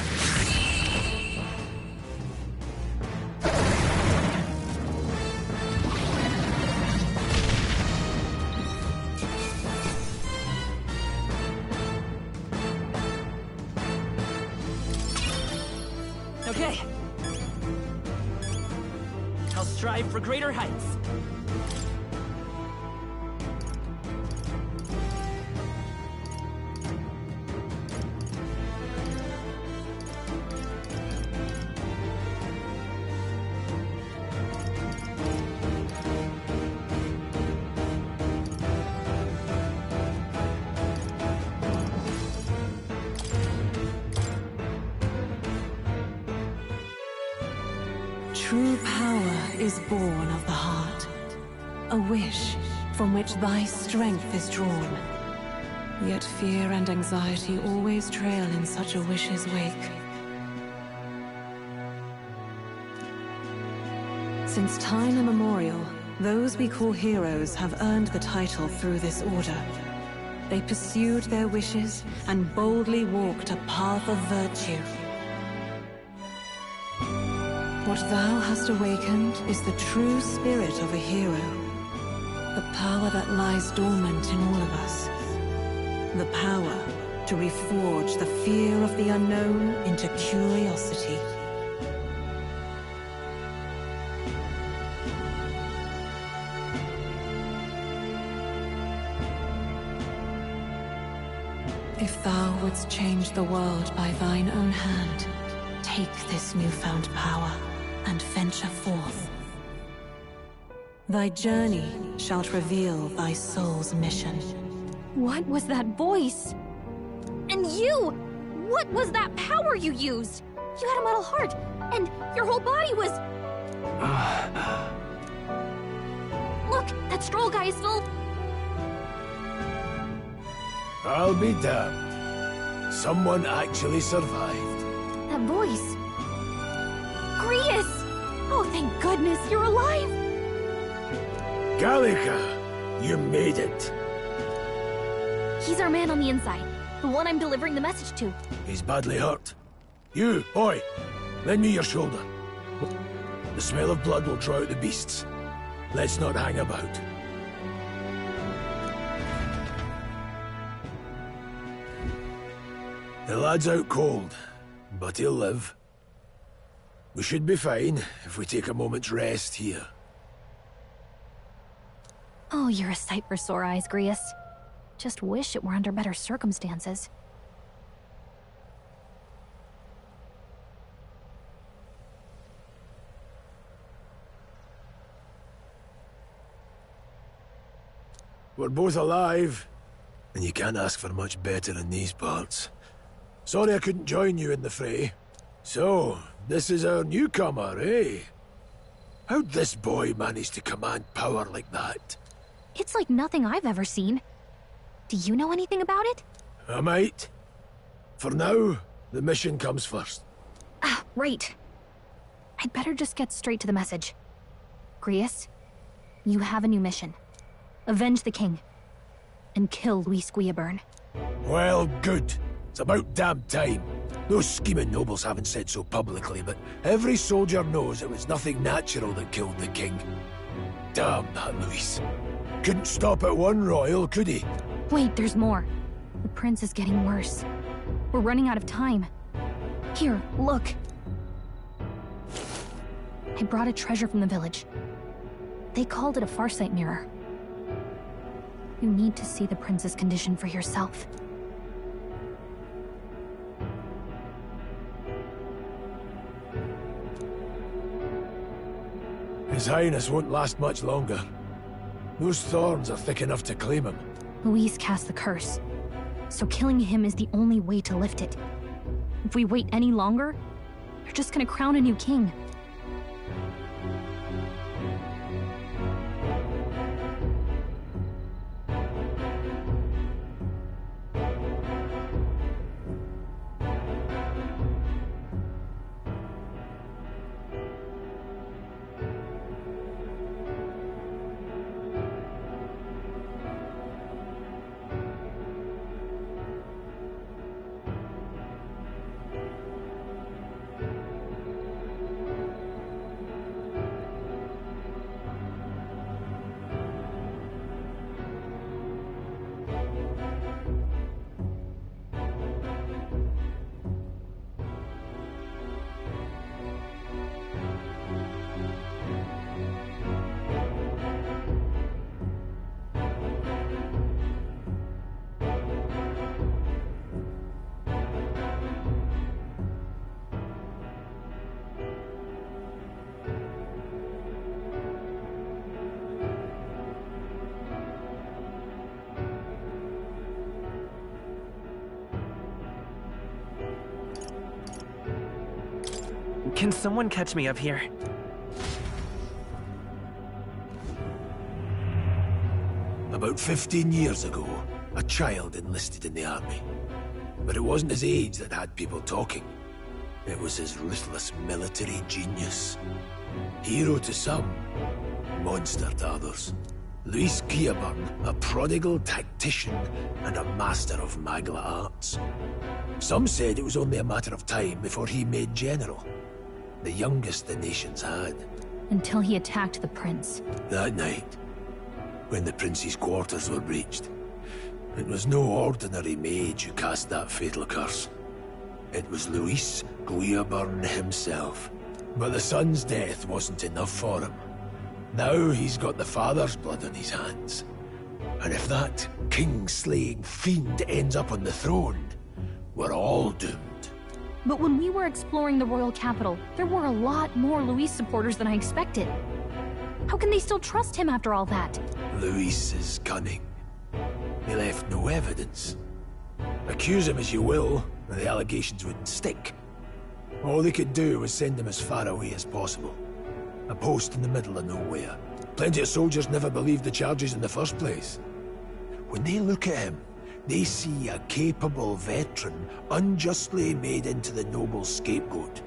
Q: Okay. I'll strive for greater heights.
N: True power is born of the heart, a wish from which thy strength is drawn. Yet fear and anxiety always trail in such a wish's wake. Since time immemorial, those we call heroes have earned the title through this order. They pursued their wishes and boldly walked a path of virtue. What thou hast awakened is the true spirit of a hero. The power that lies dormant in all of us. The power to reforge the fear of the unknown into curiosity. If thou wouldst change the world by thine own hand, take this newfound power and venture forth. Thy journey shalt reveal thy soul's mission.
O: What was that voice? And you! What was that power you used? You had a metal heart, and your whole body was... Look, that stroll guy is still...
L: I'll be damned. Someone actually survived.
O: That voice... Grius! Oh, thank goodness you're alive!
F: Gallica, you made it.
O: He's our man on the inside. The one I'm delivering the message to.
F: He's badly hurt. You, boy, lend me your shoulder. The smell of blood will draw out the beasts. Let's not hang about. The lad's out cold, but he'll live. We should be fine if we take a moment's rest here.
O: Oh, you're a sight for sore eyes, Grius. Just wish it were under better circumstances.
F: We're both alive, and you can't ask for much better in these parts. Sorry I couldn't join you in the fray. So, this is our newcomer, eh? How'd this boy manage to command power like that?
O: It's like nothing I've ever seen. Do you know anything about it?
F: I might. For now, the mission comes first.
O: Ah, right. I'd better just get straight to the message. Grius, you have a new mission. Avenge the king. And kill Luis Guillaburn.
F: Well, good. It's about damn time. Those scheming nobles haven't said so publicly, but every soldier knows it was nothing natural that killed the king. Damn that Luis. Couldn't stop at one royal, could he?
O: Wait, there's more. The prince is getting worse. We're running out of time. Here, look. I brought a treasure from the village. They called it a farsight mirror. You need to see the prince's condition for yourself.
F: His Highness won't last much longer. Those thorns are thick enough to claim him.
O: Luis cast the curse, so killing him is the only way to lift it. If we wait any longer, they're just gonna crown a new king.
Q: Can someone catch me up here?
F: About 15 years ago, a child enlisted in the army. But it wasn't his age that had people talking. It was his ruthless military genius. Hero to some, monster to others. Luis Guillaburn, a prodigal tactician and a master of Magla arts. Some said it was only a matter of time before he made general. The youngest the nations had.
O: Until he attacked the prince.
F: That night, when the prince's quarters were breached, it was no ordinary mage who cast that fatal curse. It was Luis Guillaburn himself. But the son's death wasn't enough for him. Now he's got the father's blood on his hands. And if that king-slaying fiend ends up on the throne, we're all doomed.
O: But when we were exploring the royal capital, there were a lot more Luis supporters than I expected. How can they still trust him after all that?
F: Luis is cunning. He left no evidence. Accuse him as you will, and the allegations wouldn't stick. All they could do was send him as far away as possible. A post in the middle of nowhere. Plenty of soldiers never believed the charges in the first place. When they look at him, they see a capable veteran unjustly made into the noble's scapegoat.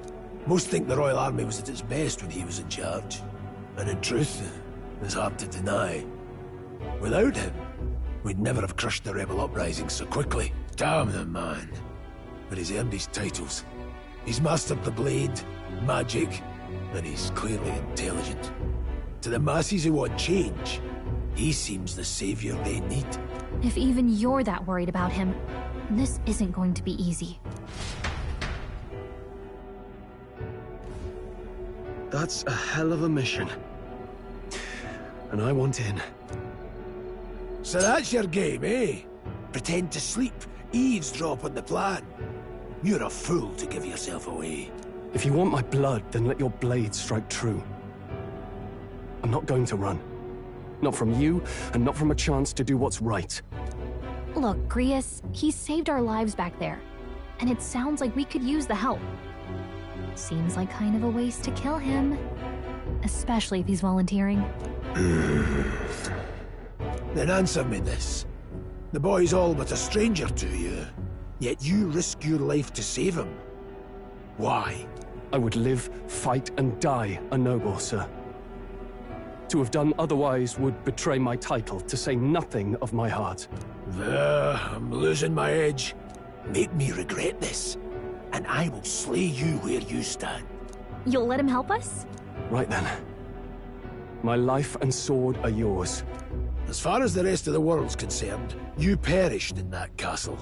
F: Most think the Royal Army was at its best when he was in charge. And in truth, It's hard to deny. Without him, we'd never have crushed the rebel uprising so quickly. Damn the man. But he's earned his titles. He's mastered the blade, magic, and he's clearly intelligent. To the masses who want change, he seems the savior they need.
O: If even you're that worried about him, this isn't going to be easy.
B: That's a hell of a mission. And I want in.
F: So that's your game, eh? Pretend to sleep, eavesdrop on the plan. You're a fool to give yourself away.
B: If you want my blood, then let your blade strike true. I'm not going to run. Not from you, and not from a chance to do what's right.
O: Look, Grius, he saved our lives back there. And it sounds like we could use the help. Seems like kind of a waste to kill him. Especially if he's volunteering.
F: Then answer me this. The boy's all but a stranger to you, yet you risk your life to save him. Why?
B: I would live, fight, and die a noble, sir. To have done otherwise would betray my title, to say nothing of my heart.
F: There, I'm losing my edge. Make me regret this, and I will slay you where you stand.
O: You'll let him help us?
B: Right then. My life and sword are yours.
F: As far as the rest of the world's concerned, you perished in that castle.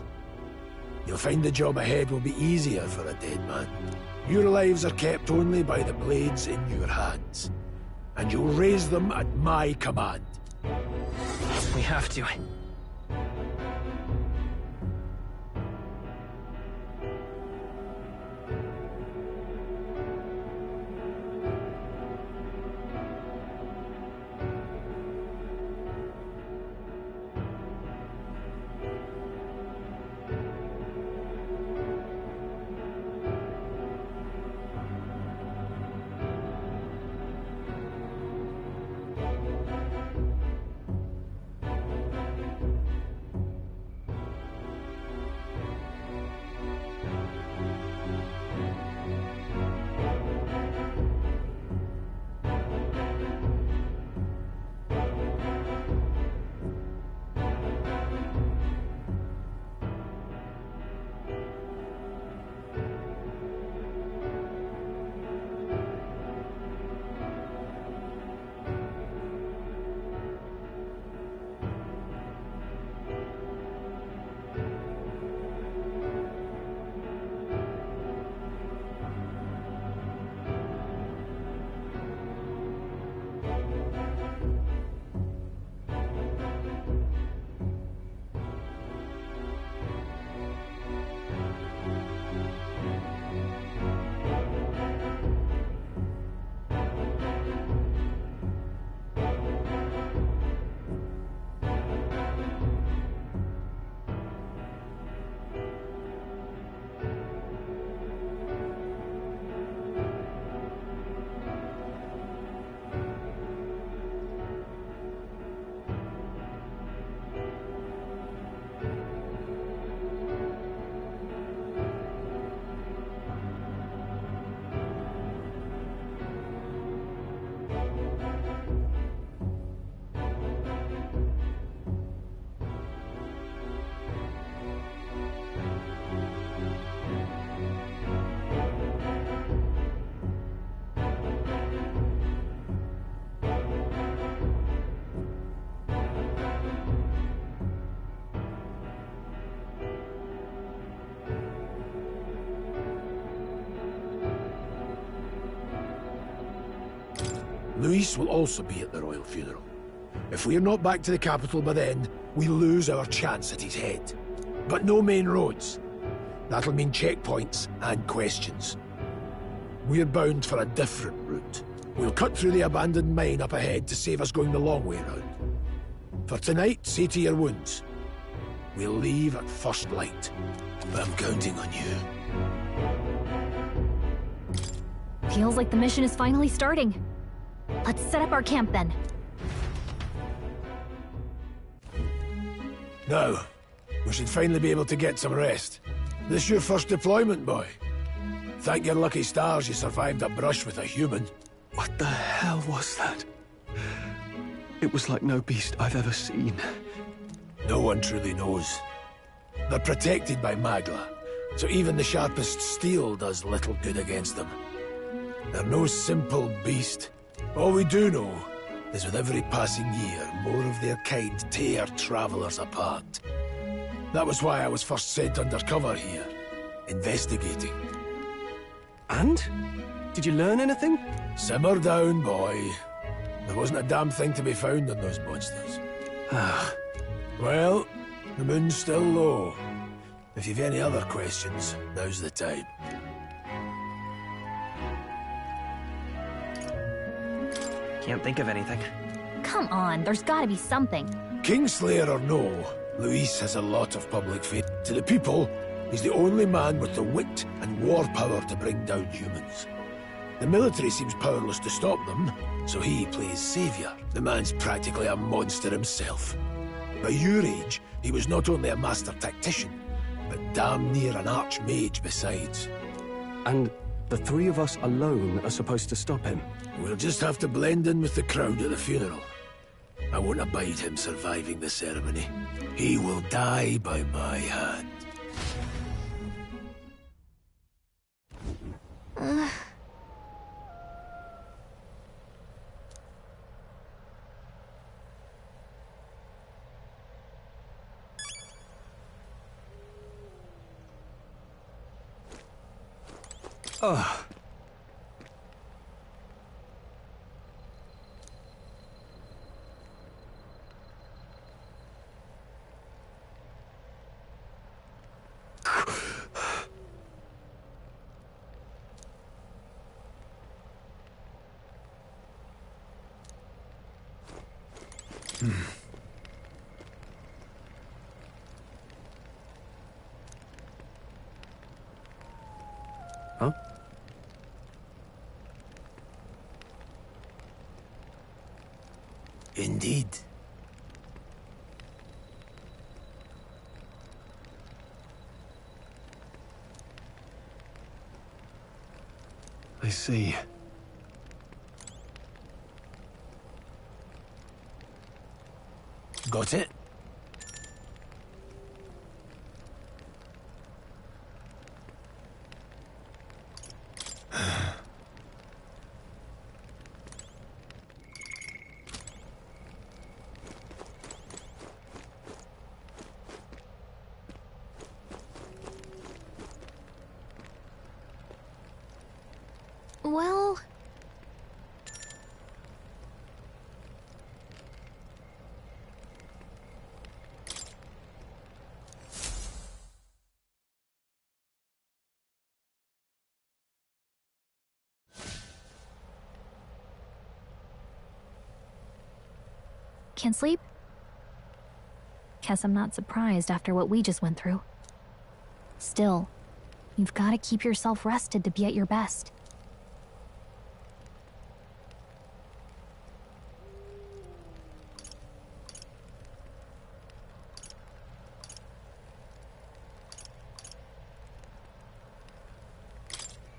F: You'll find the job ahead will be easier for a dead man. Your lives are kept only by the blades in your hands, and you'll raise them at my command.
Q: We have to.
F: Luis will also be at the royal funeral. If we're not back to the capital by then, we lose our chance at his head. But no main roads. That'll mean checkpoints and questions. We're bound for a different route. We'll cut through the abandoned mine up ahead to save us going the long way round. For tonight, see to your wounds. We'll leave at first light. I'm counting on you.
O: Feels like the mission is finally starting. Let's set up our camp then.
F: Now, we should finally be able to get some rest. This your first deployment, boy? Thank your lucky stars you survived a brush with a human.
B: What the hell was that? It was like no beast I've ever seen.
F: No one truly knows. They're protected by Magla, so even the sharpest steel does little good against them. They're no simple beast. All we do know is with every passing year, more of their kind tear travelers apart. That was why I was first sent undercover here, investigating.
B: And? Did you learn anything?
F: Simmer down, boy. There wasn't a damn thing to be found on those monsters. Well, the moon's still low. If you've any other questions, now's the time.
Q: Can't think of anything.
O: Come on, there's gotta be something.
F: Kingslayer or no, Luis has a lot of public faith. To the people, he's the only man with the wit and war power to bring down humans. The military seems powerless to stop them, so he plays savior. The man's practically a monster himself. By your age, he was not only a master tactician, but damn near an archmage besides.
B: And the three of us alone are supposed to stop him?
F: We'll just have to blend in with the crowd at the funeral. I won't abide him surviving the ceremony. He will die by my hand.
B: Ugh. Huh?
F: Indeed.
B: I see.
F: Got it?
O: Well... Can't sleep? Guess I'm not surprised after what we just went through. Still, you've got to keep yourself rested to be at your best.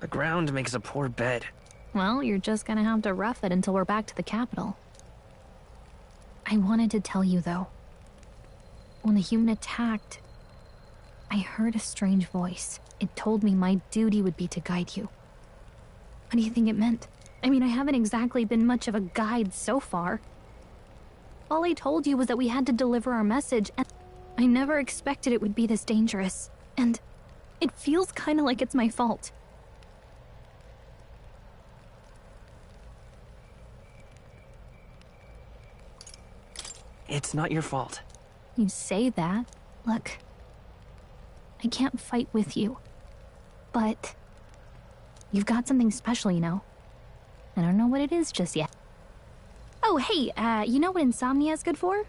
Q: The ground makes a poor bed.
O: Well, you're just gonna have to rough it until we're back to the capital. I wanted to tell you, though. When the human attacked, I heard a strange voice. It told me my duty would be to guide you. What do you think it meant? I mean, I haven't exactly been much of a guide so far. All I told you was that we had to deliver our message, and I never expected it would be this dangerous. And it feels kinda like it's my fault.
Q: It's not your fault.
O: You say that. Look, I can't fight with you, but you've got something special, you know. I don't know what it is just yet. Oh, hey, you know what insomnia is good for?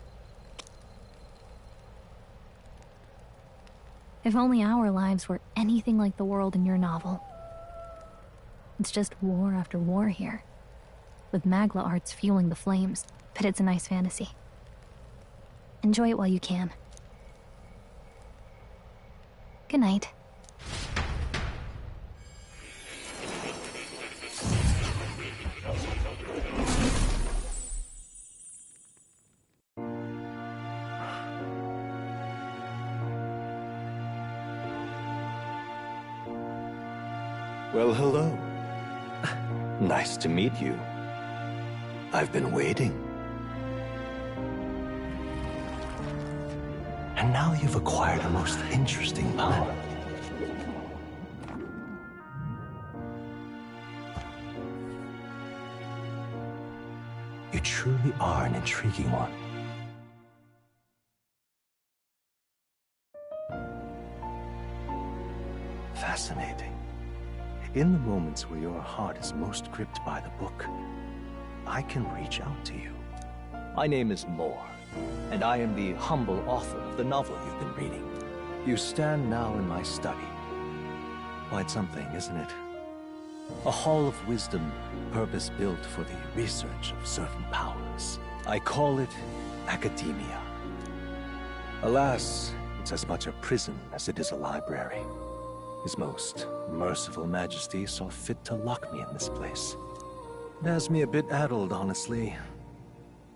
O: If only our lives were anything like the world in your novel. It's just war after war here, with Magla arts fueling the flames, but it's a nice fantasy. Enjoy it while you can. Good night.
H: Well, hello. Nice to meet you. I've been waiting. And now you've acquired a most interesting power. You truly are an intriguing one. Fascinating. In the moments where your heart is most gripped by the book, I can reach out to you. My name is Moore, and I am the humble author of the novel you've been reading. You stand now in my study. Quite something, isn't it? A hall of wisdom, purpose-built for the research of certain powers. I call it academia. Alas, it's as much a prison as it is a library. His most merciful majesty saw fit to lock me in this place. It has me a bit addled, honestly.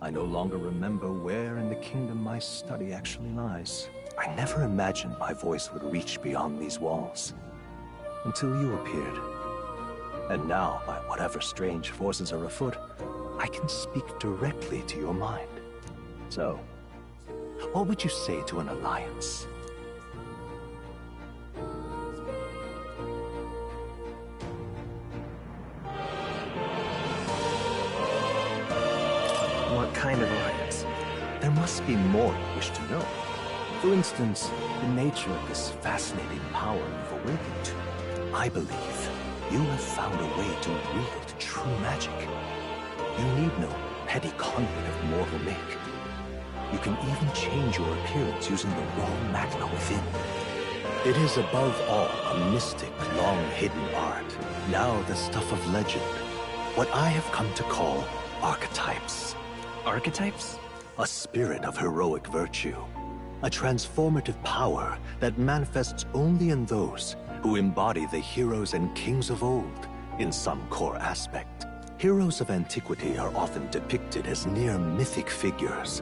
H: I no longer remember where in the kingdom my study actually lies. I never imagined my voice would reach beyond these walls. Until you appeared. And now, by whatever strange forces are afoot, I can speak directly to your mind. So, what would you say to an alliance?
Q: What kind of alliance?
H: There must be more you wish to know. For instance, the nature of this fascinating power you've awakened to. I believe you have found a way to wield true magic. You need no petty conduit of mortal make. You can even change your appearance using the raw magma within. It is above all a mystic, long-hidden art, now the stuff of legend. What I have come to call archetypes.
Q: Archetypes?
H: A spirit of heroic virtue. A transformative power that manifests only in those who embody the heroes and kings of old in some core aspect. Heroes of antiquity are often depicted as near mythic figures,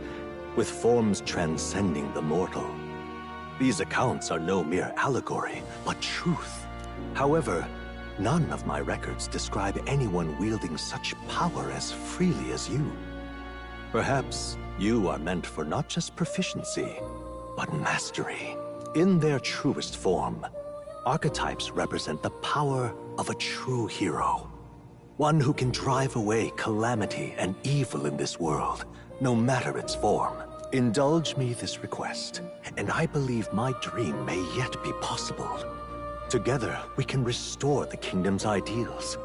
H: with forms transcending the mortal. These accounts are no mere allegory, but truth. However, none of my records describe anyone wielding such power as freely as you. Perhaps you are meant for not just proficiency, but mastery. In their truest form, archetypes represent the power of a true hero. One who can drive away calamity and evil in this world, no matter its form. Indulge me this request, and I believe my dream may yet be possible. Together, we can restore the kingdom's ideals.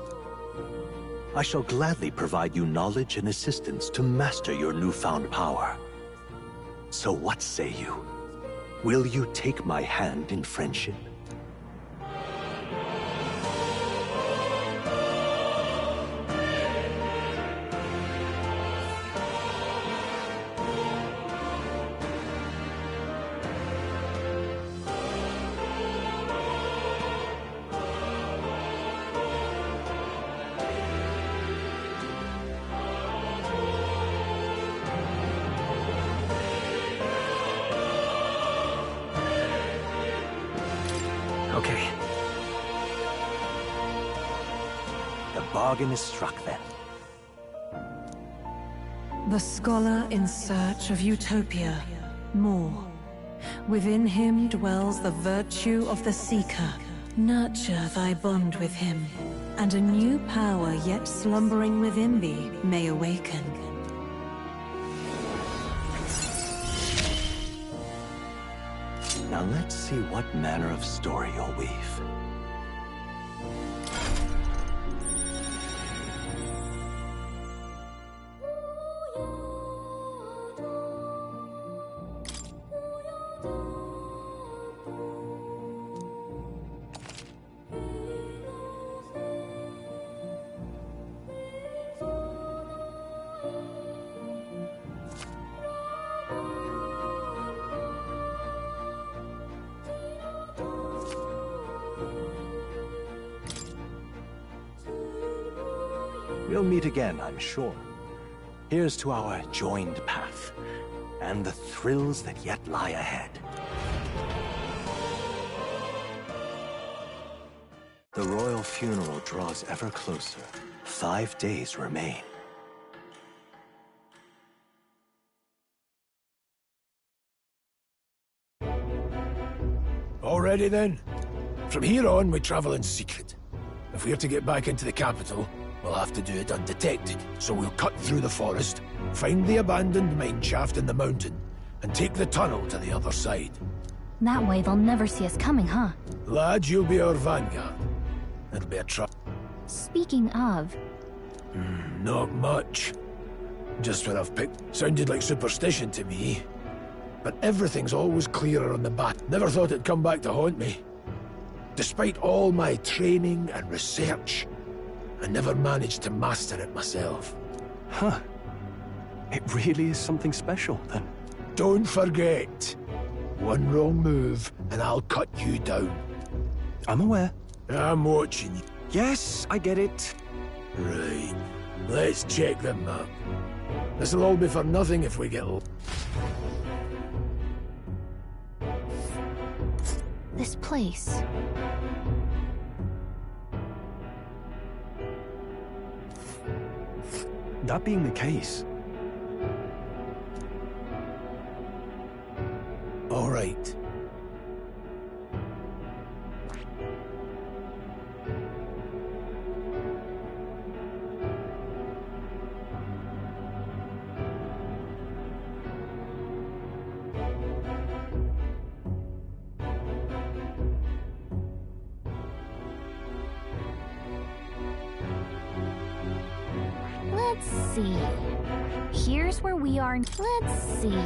H: I shall gladly provide you knowledge and assistance to master your newfound power. So what say you? Will you take my hand in friendship?
Q: Okay.
H: The bargain is struck then.
N: The scholar in search of utopia, more. Within him dwells the virtue of the seeker. Nurture thy bond with him, and a new power yet slumbering within thee may awaken.
H: Now let's see what manner of story you'll weave. We'll meet again, I'm sure. Here's to our joined path, and the thrills that yet lie ahead. The royal funeral draws ever closer. 5 days remain.
F: Already then? From here on, we travel in secret. If we're to get back into the capital, we'll have to do it undetected. So we'll cut through the forest, find the abandoned mine shaft in the mountain, and take the tunnel to the other side.
O: That way they'll never see us coming, huh?
F: Lad, you'll be our vanguard. It'll be a
O: Speaking of...
F: Not much. Just what I've picked. Sounded like superstition to me. But everything's always clearer on the back. Never thought it'd come back to haunt me. Despite all my training and research, I never managed to master it myself.
B: Huh. It really is something special, then.
F: Don't forget. One wrong move, and I'll cut you down.
B: I'm aware.
F: I'm watching you.
B: Yes, I get it.
F: Right. Let's check the map. This'll all be for nothing if we get...
O: This place...
B: That being the case...
F: All right.
O: Let's see. Here's where we are. Let's see.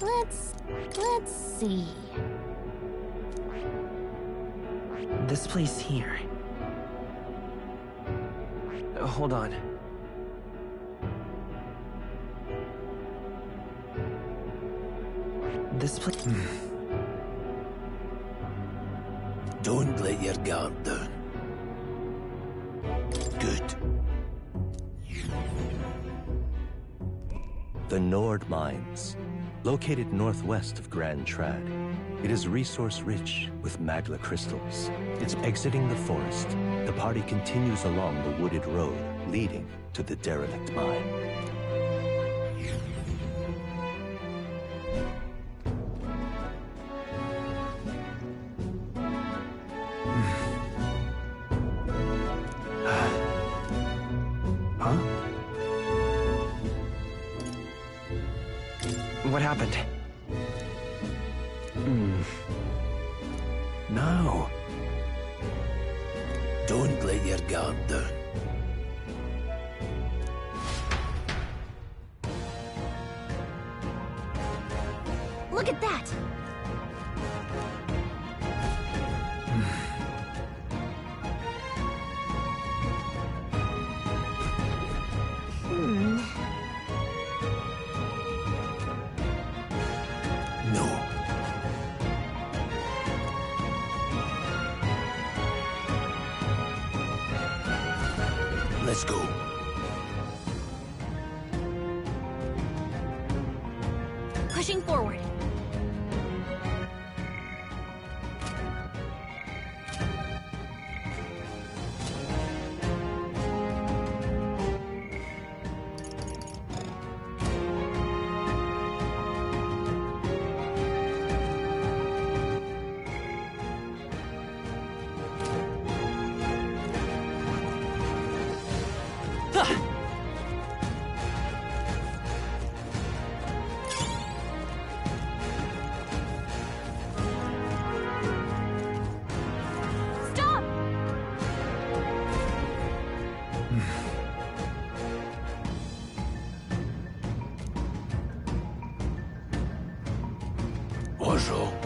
O: Let's see.
Q: This place here. Hold on. This place...
F: Don't let your guard down. Good.
H: The Nord Mines, located northwest of Grand Trad. It is resource-rich with magma crystals. It's exiting the forest. The party continues along the wooded road leading to the derelict mine.
Q: What happened?
B: No.
F: Don't let your guard down.
O: Look at that!
F: No. Let's go.
O: Pushing forward. Stop!
F: What's wrong?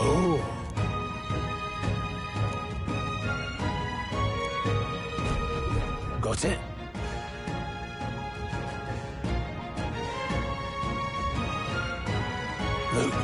F: Oh. Got it? Look.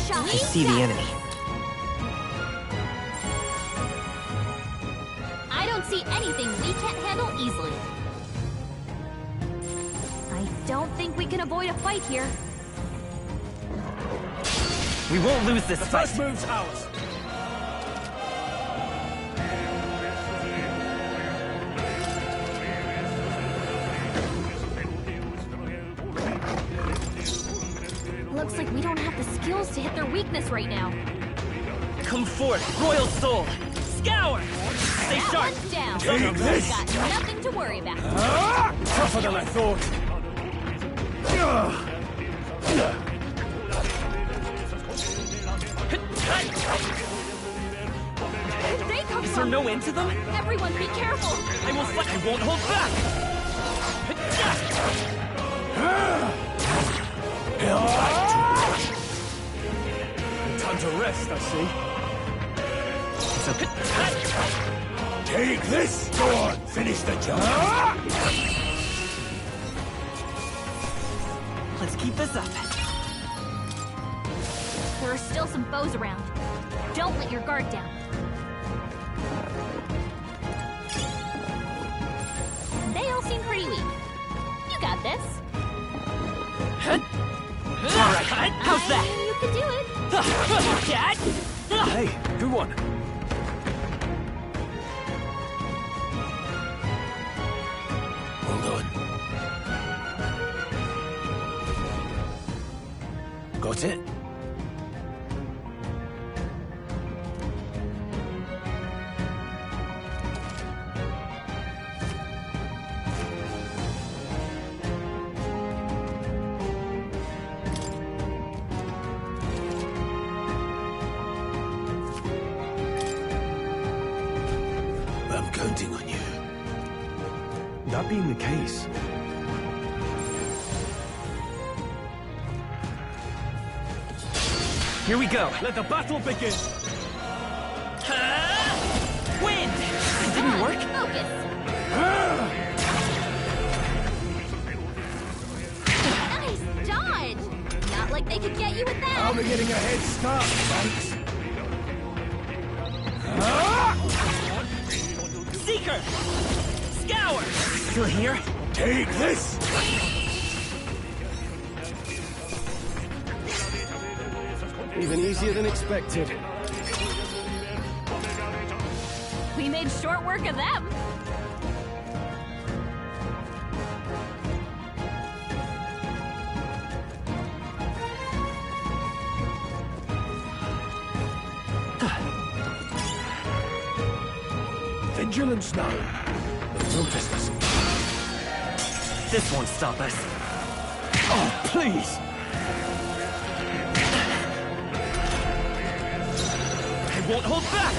I: shot.
Q: I see the enemy.
I: I don't see anything we can't handle easily. I don't think we can avoid a fight here.
Q: We won't lose this fight.
R: First move's ours.
I: Looks like we don't have the skills to hit their weakness right now.
Q: Come forth, Royal Soul! Scour! Stay
I: That
Q: sharp!
I: one's down.
Q: Take
I: We've
Q: this!
I: got nothing to worry about.
R: Tougher than I thought.
I: Where'd they come
Q: Is there
I: from?
Q: no end to them?
I: Everyone be careful.
Q: I will fight. I won't hold back!
R: Time to rest, I see.
L: Take this! Go on, finish the job!
Q: Let's keep this up.
I: There are still some foes around. Don't let your guard down. They all seem pretty weak. You got this.
Q: Alright, how's that?
I: You can do it.
Q: Dad?
B: Hey, good one.
F: Hold on. Got it? I'm counting on you.
B: That being the case,
Q: here we go.
R: Let the battle begin.
Q: Wind! It didn't work?
I: Focus. Nice dodge. Not like they could get you with that.
L: I'll be getting a head start, thanks.
Q: Seeker! Scour! Still here?
L: Take this!
B: even easier than expected.
I: We made short work of them.
F: Vigilance now. They've noticed us.
Q: This won't stop us. Oh, please! I won't hold back!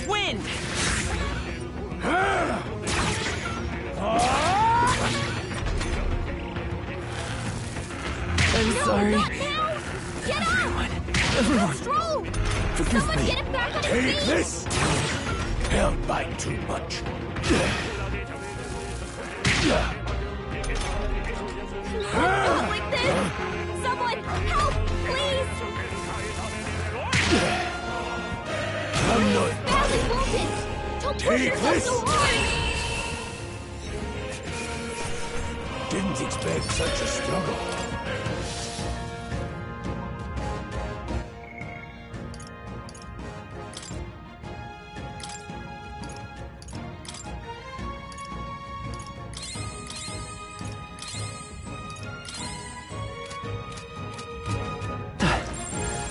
Q: Wind! I'm sorry.
I: Get up!
Q: Everyone!
I: Stroll!
Q: Forgive
I: Someone
Q: me.
I: get him back on his
F: Take
I: feet!
F: this! Held back too much.
I: Not like this! Someone, help, please!
F: I'm not
I: Badly wounded! Don't push
F: Take
I: yourself
F: this!
I: so hard!
F: Didn't expect such a struggle.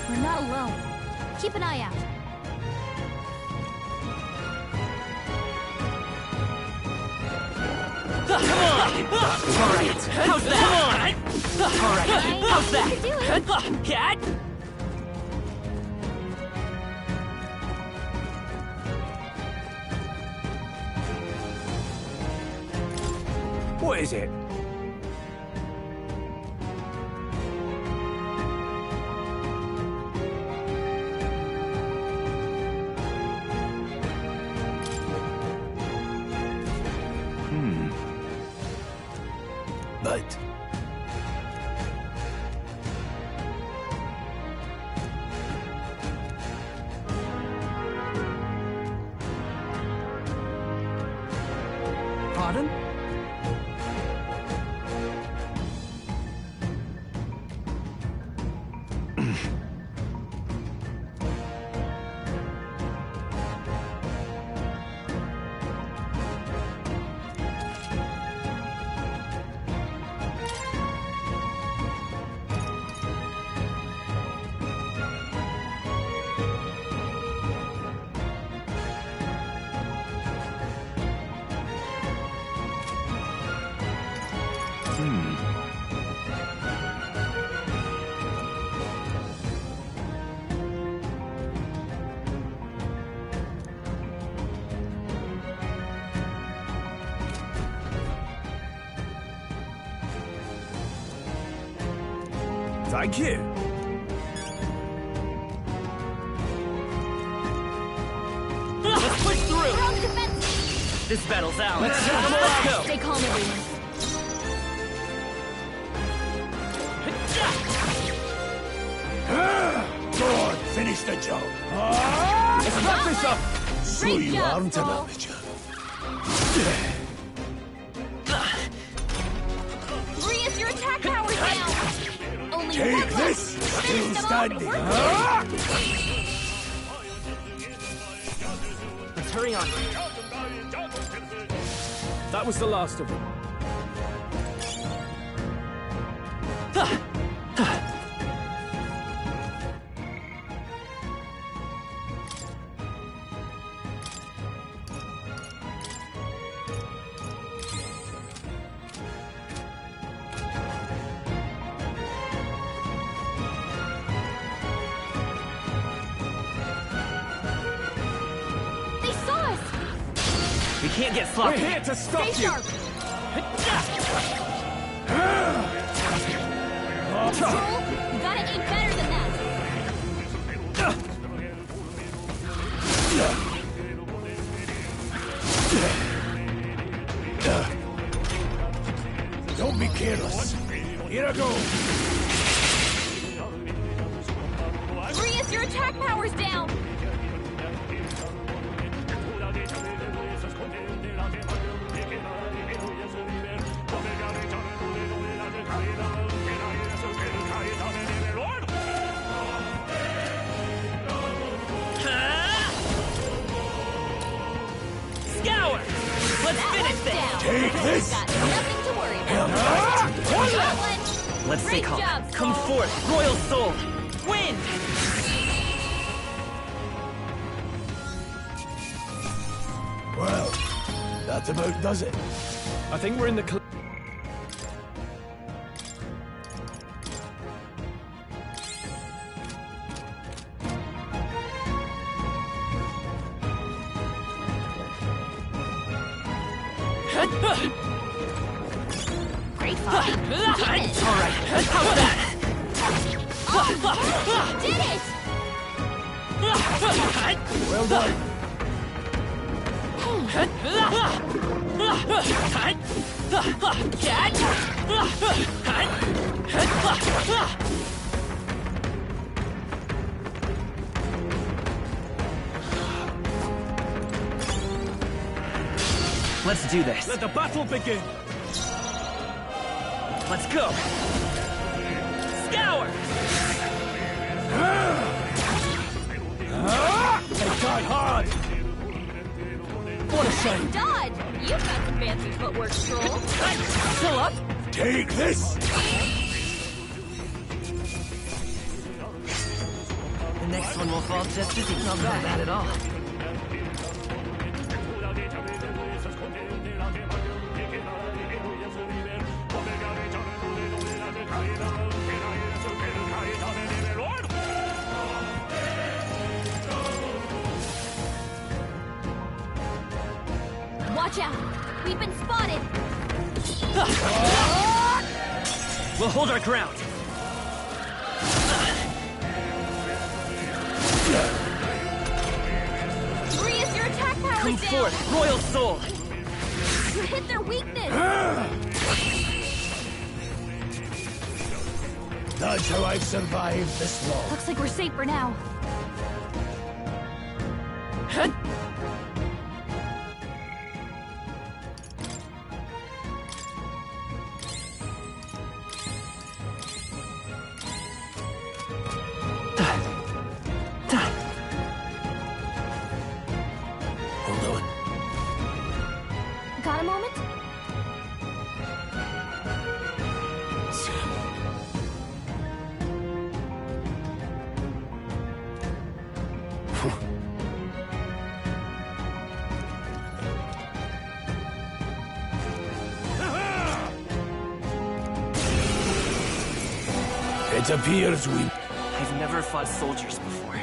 I: We're not alone. Keep an eye out.
Q: Come on! Alright, how's that? Alright, how's that? Cat?
R: What is it?
F: But
B: Pardon?
L: Thank you.
J: Let's push through! This battle's out. Let's go!
I: Stay calm, everyone.
F: Go on, finish the job.
L: Let's wrap this up!
F: So
I: Great
F: you
I: job,
F: aren't an
I: Paul.
F: amateur.
I: Reyes, your attack power's down! Only
F: Take
I: one left.
F: this! Still
I: Finish them off
F: standing.
I: before-
J: Let's hurry on.
B: That was the last of them.
I: They saw us!
J: We can't get sloppy.
B: We're here to stop
I: Stay
B: you!
I: sharp! Joel, you gotta aim better than that!
F: Don't be careless. Here I go.
I: Reyes, your attack power's down!
J: Scour! Let's finish this!
F: Take this!
I: Got nothing to worry about.
J: Let's stay
I: Great
J: calm.
I: job,
J: Come
I: Saul.
J: forth, Royal Soul! Win!
F: Well, that about does it.
B: I think we're in the clear.
I: Great fight. Keep it.
J: All right, how's that?
I: Oh, did it!
F: Well done.
J: Let's do this.
B: Let the battle begin!
J: Let's go. Scour!
B: They die hard! What a shame!
I: Dodd, you've got some fancy footwork, Troll.
J: Still up?
F: Take this!
J: The next one will fall just as easy. Not bad at all.
I: Watch out! We've been spotted!
J: We'll hold our ground.
I: Reyes, your attack power
J: Come
I: is down!
J: forth, Royal Soul!
I: You hit their weakness!
F: That's how I've survived this long.
I: Looks like we're safe for now.
O: Got a moment?
F: It appears we...
J: I've never fought soldiers before.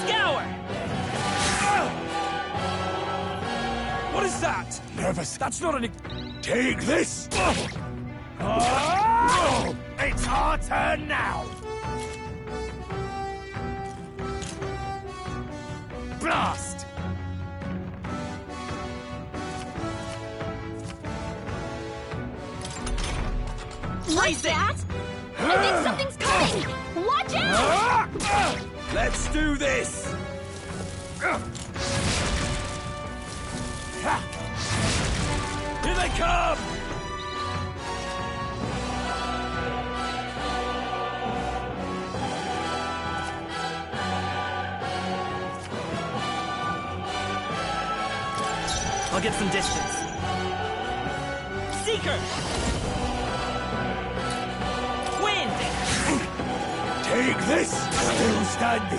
J: Scour!
L: What is that?
F: Nervous.
L: That's not an...
F: Take this!
L: It's our turn now! Blast!
O: What's that? I think something's coming! Watch out!
L: Let's do this! Here they come!
J: I'll get some distance. Seeker! Wind!
F: Take this! Still standing!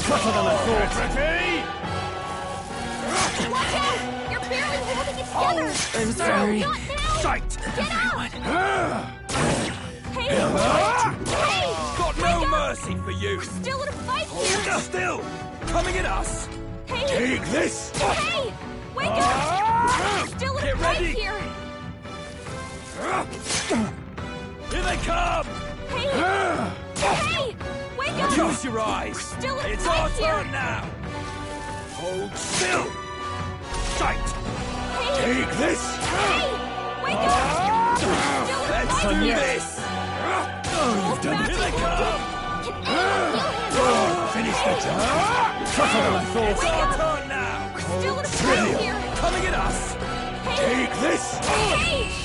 L: Tougher than I thought!
O: Watch out! You're barely holding it together!
J: I'm sorry.
O: Not now!
L: Sight!
O: Get out! Hey! Hey!
L: Got no mercy for you!
O: We're still in a fight here!
L: Hold still! Coming at us!
O: Hey!
F: Take this!
O: Hey! Wake up! We're still in a
L: Get
O: fight
L: ready.
O: here!
L: Here they come!
O: Hey! Hey! Wake up!
L: Close your eyes!
O: We're still in a
L: It's
O: fight
L: our
O: here!
L: turn now! Hold still! Sight!
O: Hey!
F: Take this!
O: Hey! Wake up! We're still in a
L: Let's
O: fight
L: do
O: here!
L: this!
F: You've done
L: Here
F: it!
L: they come!
O: Can anyone heal him?
F: Finish the job! Tougher than I thought!
L: It's our turn now!
O: We're still in a fight here!
L: Coming at us!
F: Take this!
O: Hey!